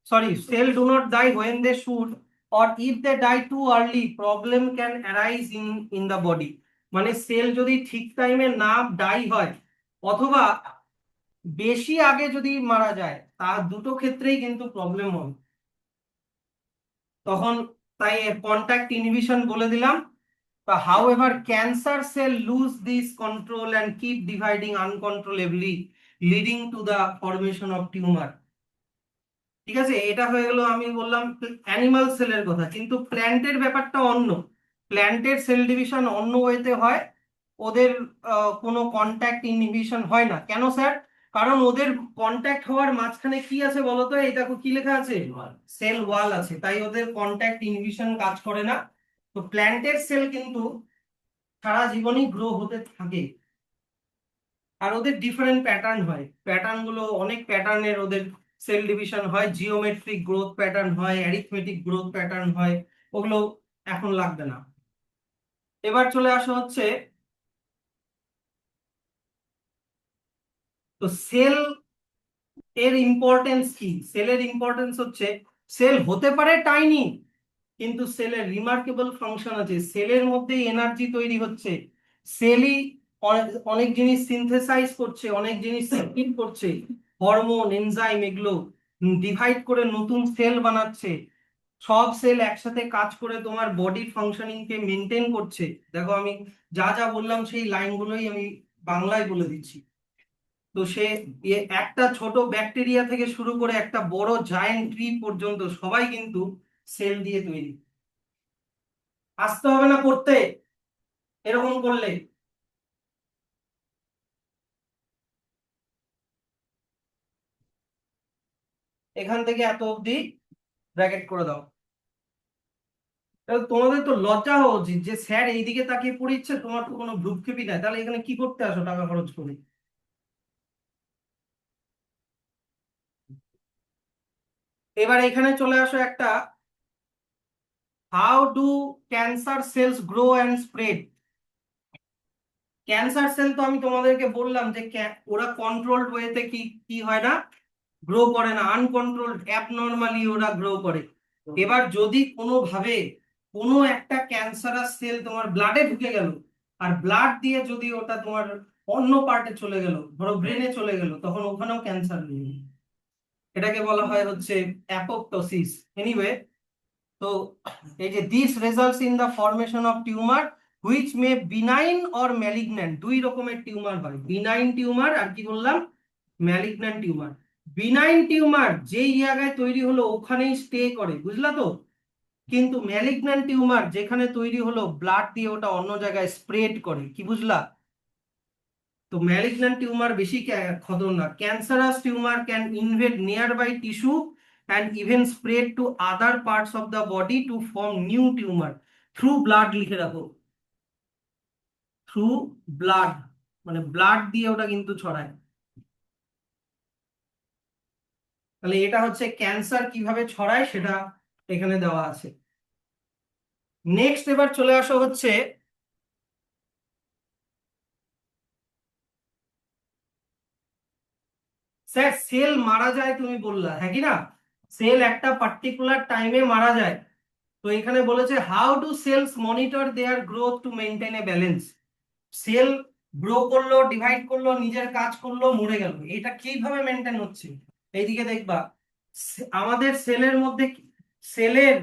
sorry, cell do not die when they should, or if they die too early, problem can arise in the body. মানে sell যদি ঠিক টাইমে না die হয়, অথবা বেশি আগে যদি মারা যায়, তার দুটো ক্ষেত্রেই কিন্তু প্রবলেম হয় তখন। তাই কন্টাক্ট ইনহিবিশন বলে দিলাম। However, cancer cell lose this control and keep dividing uncontrollably, leading to the formation of tumor. ঠিক আছে, এটা হয়ে গেল আমি বললাম অ্যানিমাল সেলের কথা। কিন্তু প্ল্যান্টের ব্যাপারটা অন্য। প্ল্যান্টের সেল ডিভিশন অন্য ওয়েতে হয়। ওদের কোনো কন্ট্যাক্ট ইনহিবিশন হয় না। কেন স্যার? কারণ ওদের কন্ট্যাক্ট হওয়ার মাঝখানে কি আছে বলতো, এই দেখো কি লেখা আছে, সেল ওয়াল আছে, তাই ওদের কন্ট্যাক্ট ইনহিবিশন কাজ করে না। তো প্ল্যান্টের সেল কিন্তু সারা জীবনই গ্রো হতে থাকে। আর ওদের ডিফারেন্ট প্যাটার্ন হয়, প্যাটার্ন গুলো অনেক প্যাটার্নের ওদের সেল ডিভিশন হয়, জিওমেট্রিক গ্রোথ প্যাটার্ন হয়, অ্যারিথমেটিক গ্রোথ প্যাটার্ন হয়, ওগুলো এখন লাগবে না। এবার চলে আসা হচ্ছে, তো সেল এর ইম্পর্টেন্স কি? সেলের ইম্পর্টেন্স হচ্ছে, সেল হতে পারে টাইনি, কিন্তু সেলের রিমার্কেবল ফাংশন আছে। সেলের মধ্যে এনার্জি তৈরি হচ্ছে, সেলই অনেক জিনিস সিনথেসাইজ করছে, অনেক জিনিস সিক্রিট করছে, হরমোন এনজাইম এগুলো ডিভাইড করে নতুন সেল বানাচ্ছে। সব সেল একসাথে কাজ করে তোমার বডির ফাংশনিং কে মেনটেন করছে। দেখো আমি যা যা বললাম সেই লাইনগুলোই আমি বাংলায় বলে দিচ্ছি। তো সে একটা ছোট ব্যাকটেরিয়া থেকে শুরু করে একটা বড় জায়ান্ট ট্রি পর্যন্ত সবাই কিন্তু সেল দিয়ে তৈরি। আসতে হবে না পড়তে এরকম করলে। এখান থেকে এত অবধি ব্র্যাকেট করে দাও। তাহলে তোমাদের তো লজ্জা হওয়া উচিত যে স্যার এইদিকে তাকিয়ে পড়িচ্ছে, তোমার তো কোনো ভ্রুক্ষেপই নাই, তাহলে এখানে কি করতে আসো টাকা খরচ করে? এবার এখানে চলে আসো একটা, how do cancer cells grow and spread. Cancer cell তো আমি তোমাদেরকে বললাম যে ওরা কন্ট্রোলড ওয়েতে কি কি হয় না, গ্রো করে না, আনকন্ট্রোলড অ্যাবনর্মালি ওরা গ্রো করে। এবার যদি কোনোভাবে কোনো একটা ক্যান্সারাস সেল তোমার ব্লাডে ঢুকে গেল, আর ব্লাড দিয়ে যদি ওটা তোমার অন্য পার্টে চলে গেল, ধরো ব্রেনে চলে গেল, তখন ওখানেও ক্যান্সার নেই। এটাকে বলা হয় হচ্ছে অ্যাপোপ্টোসিস। এনিওয়ে, তো এই যে this results in the formation of tumour which may benign or malignant. দুই রকমের টিউমার হয়, বিনাইন টিউমার আর কি বললাম, ম্যালিগন্যান্ট টিউমার। বিনাইন টিউমার যেই জায়গায় তৈরি হলো ওখানেই স্টে করে, বুঝলা তো? কিন্তু ম্যালিগন্যান্ট টিউমার যেখানে তৈরি হলো ব্লাড দিয়ে ওটা অন্য জায়গায় স্প্রেড করে, কি বুঝলা? তো ম্যালিগন্যান্ট টিউমার বেশি খতরনাক। Cancerous tumour can invade nearby tissue and even spread to other parts of the body to form new tumour through blood. লিখে রাখো। থ্রু ব্লাড, মানে ব্লাড দিয়ে ওটা কিন্তু ছড়ায়। তাহলে এটা হচ্ছে ক্যান্সার কিভাবে ছড়ায় সেটা এখানে দেওয়া আছে। নেক্সট এবার চলে আসো হচ্ছে স্যার সেল মারা যায় তুমি বললা, হ্যাঁ কি না? সেল একটা পার্টিকুলার টাইমে মারা যায়। তো এখানে বলেছে how do cells monitor their growth to maintain a balance. Cell grow করলো, ডিভাইড করলো, নিজের কাজ করলো, মরে গেল, এটা কিভাবে মেনটেন হচ্ছে? এইদিকে দেখবা আমাদের সেলের মধ্যে, সেলের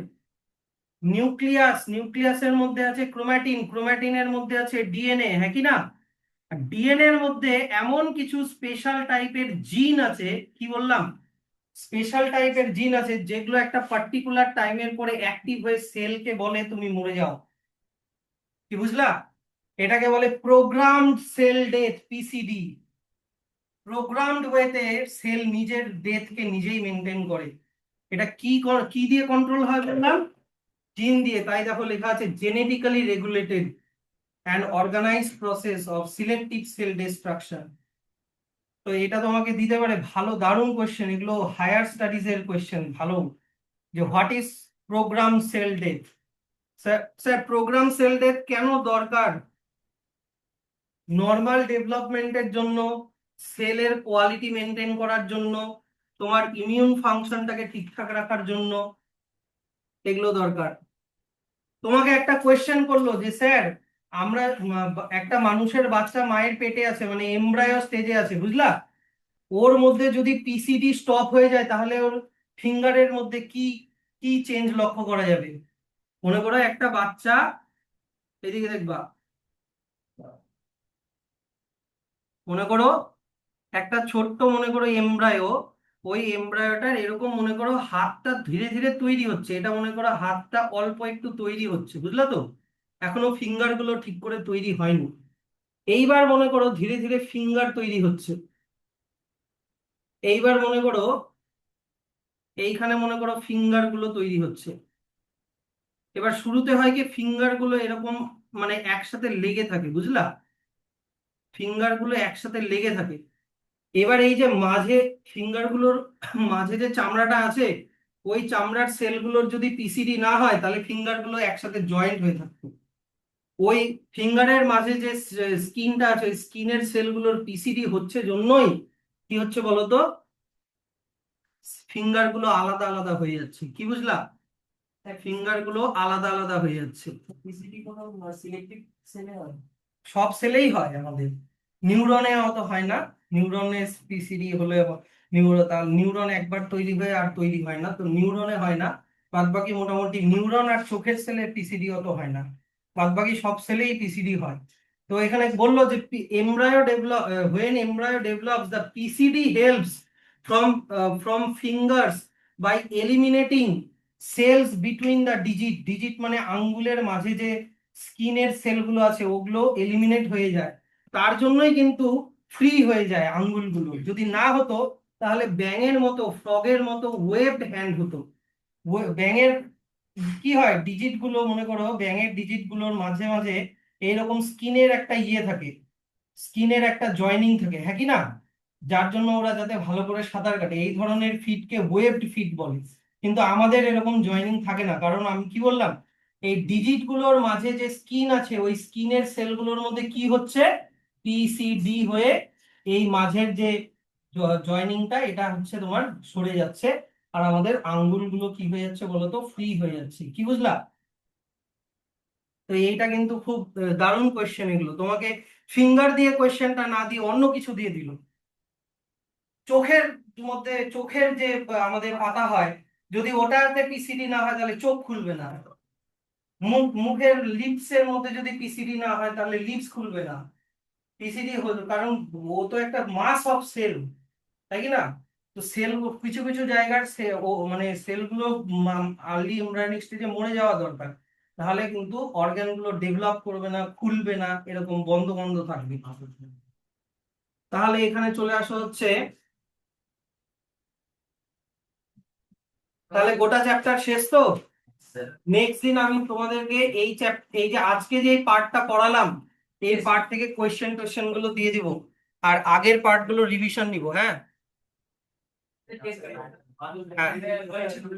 নিউক্লিয়াসের মধ্যে আছে ক্রোমাটিন, ক্রোমাটিনের মধ্যে আছে ডিএনএ, হ্যাঁ কি না? ডিএনএ এর মধ্যে এমন কিছু স্পেশাল টাইপের জিন আছে, কি বললাম? স্পেশাল টাইপের জিন আছে যেগুলো একটা পার্টিকুলার টাইমের পরে অ্যাক্টিভ হয়ে সেলকে বলে তুমি মরে যাও। কি বুঝলা? এটাকে বলে programmed sell death, PCD. Programmed ওয়েতে সেল নিজের ডেথকে নিজেই মেনটেন করে। এটা কি দিয়ে কন্ট্রোল হয় বললাম? জিন দিয়ে। তাই দেখো লেখা আছে genetically regulated and organised process of selective cell destruction. তো এটা তোমাকে দিতে পারে, ভালো দারুণ কোয়েশ্চেন, এগুলো হায়ার স্টাডিজ এর কোয়েশ্চেন ভালো। যে what is programme cell death? Sir sir programme cell death কেন দরকার? নর্মাল ডেভেলপমেন্টের জন্য, সেলের কোয়ালিটি মেনটেন করার জন্য, তোমার ইমিউন ফাংশনটাকে ঠিকঠাক রাখার জন্য এগুলো দরকার। তোমাকে একটা কোয়েশ্চেন করলো যে স্যার আমরা একটা মানুষের বাচ্চা মায়ের পেটে আছে, মানে এমব্রায়ো স্টেজে আছে, বুঝলা? ওর মধ্যে যদি পিসিডি স্টপ হয়ে যায় তাহলে ওর ফিঙ্গারের মধ্যে কি কি চেঞ্জ লক্ষ্য করা যাবে? মনে করো একটা বাচ্চা, এদিকে দেখবা, মনে করো একটা ছোট্ট, মনে করো এমব্রায়ো, ওই এমব্রায়োটার এরকম মনে করো হাতটা ধীরে ধীরে তৈরি হচ্ছে, এটা মনে করো হাতটা অল্প একটু তৈরি হচ্ছে, বুঝলা তো? এখনো ফিঙ্গার গুলো ঠিক করে তৈরি হয়নি। এইবার মনে করো ধীরে ধীরে ফিঙ্গার তৈরি হচ্ছে। এইবার মনে করো এইখানে মনে করো ফিঙ্গার গুলো তৈরি হচ্ছে। এবার শুরুতে হয় কি ফিঙ্গার গুলো এরকম মানে একসাথে লেগে থাকে, বুঝলা? ফিঙ্গার গুলো একসাথে লেগে থাকে। এবার এই যে মাঝে ফিঙ্গার গুলোর মাঝে যে চামড়াটা আছে, ওই চামড়ার সেলগুলোর যদি পিসিডি না হয় তাহলে ফিঙ্গার গুলো একসাথে জয়েন্ট হয়ে থাকতো। ওই ফিঙ্গারের মাঝে যে স্কিনটা আছে, ওই স্কিনের সেলগুলোর পিসিডি হচ্ছে জন্যই কি হচ্ছে বলতো, ফিঙ্গার গুলো আলাদা আলাদা হয়ে যাচ্ছে। কি বুঝলা? ফিঙ্গার গুলো আলাদা আলাদা হয়ে যাচ্ছে। পিসিডি কোনো সিলেক্টিভ সেলে হয়? সব সেলেই হয় আমাদের, নিউরনে অত হয় না। নিউরনে পিসিডি হলে নিউরন একবার তৈরি হয়ে আর তৈরি হয় না, তো নিউরনে হয় না। বাদ বাকি মোটামুটি নিউরন আর চোখের সেলে পিসিডি অত হয় না, বাদ বাকি সব সেলেই পিসিডি হয়। তো এখানে বললো যে embryo develop, when embryo develops the PCD helps from fingers by eliminating cells between the digit মানে আঙ্গুলের মাঝে যে স্কিনের সেলগুলো আছে ওগুলো এলিমিনেট হয়ে যায়। তার জন্যই কিন্তু ফ্রি হয়ে যায় আঙ্গুলগুলো, যদি না হতো তাহলে ব্যাঙের মতো, ফ্রগের মতো ওয়েবড হ্যান্ড হতো। ব্যাঙের কি হয়, ডিজিট গুলো মনে করো ব্যাঙের ডিজিট গুলোর মাঝে মাঝে এইরকম স্কিনের একটা ইয়ে থাকে, স্কিনের একটা জয়েনিং থাকে, হ্যাঁ কি না? যার জন্য ওরা যাতে ভালো করে সাঁতার কাটে, এই ধরনের ফিটকে ওয়েবড ফিট বলে। কিন্তু আমাদের এরকম জয়েনিং থাকে না, কারণ আমি কি বললাম, এই ডিজিট গুলোর মাঝে যে স্কিন আছে ওই স্কিনের সেলগুলোর মধ্যে কি হচ্ছে, পিসিডি হয়ে এই মাঝের যে জয়েনিংটা এটা হচ্ছে তোমার সরে যাচ্ছে, আর আমাদের আঙ্গুলগুলো কি হয়ে যাচ্ছে বলতো, ফ্রি হয়ে যাচ্ছে। কি বুঝলা? তো এইটা কিন্তু খুব দারুণ কোয়েশ্চেন, এগুলো তোমাকে ফিঙ্গার দিয়ে কোয়েশ্চেনটা না দিয়ে অন্য কিছু দিয়ে দিল। চোখের মধ্যে, চোখের যে আমাদের পাতা হয়, যদি ওটাতে পিসিডি না হয় তাহলে চোখ খুলবে না। মুখের লিপস এর মধ্যে যদি পিসিডি না হয় তাহলে লিপস খুলবে না। পিসিডি হলো কারণ ও তো একটা মাস অফ সেল, তাই কি না? তো সেল কিছু কিছু জায়গার ও মানে সেলগুলো আর্লি এমব্রায়োনিক স্টেজে মরে যাওয়া দরকার, তাহলে কিন্তু অর্গান গুলো ডেভেলপ করবে না, খুলবে না, এরকম বন্ধ বন্ধ থাকবে। তাহলে এখানে চলে আসা হচ্ছে, তাহলে গোটা চ্যাপ্টার শেষ তো। নেক্সট দিন আমি তোমাদেরকে এই যে আজকে যে পার্টটা পড়ালাম এই পার্ট থেকে কোয়েশ্চেন গুলো দিয়ে দিব, আর আগের পার্ট গুলো রিভিশন নিব, হ্যাঁ। হ্যাঁ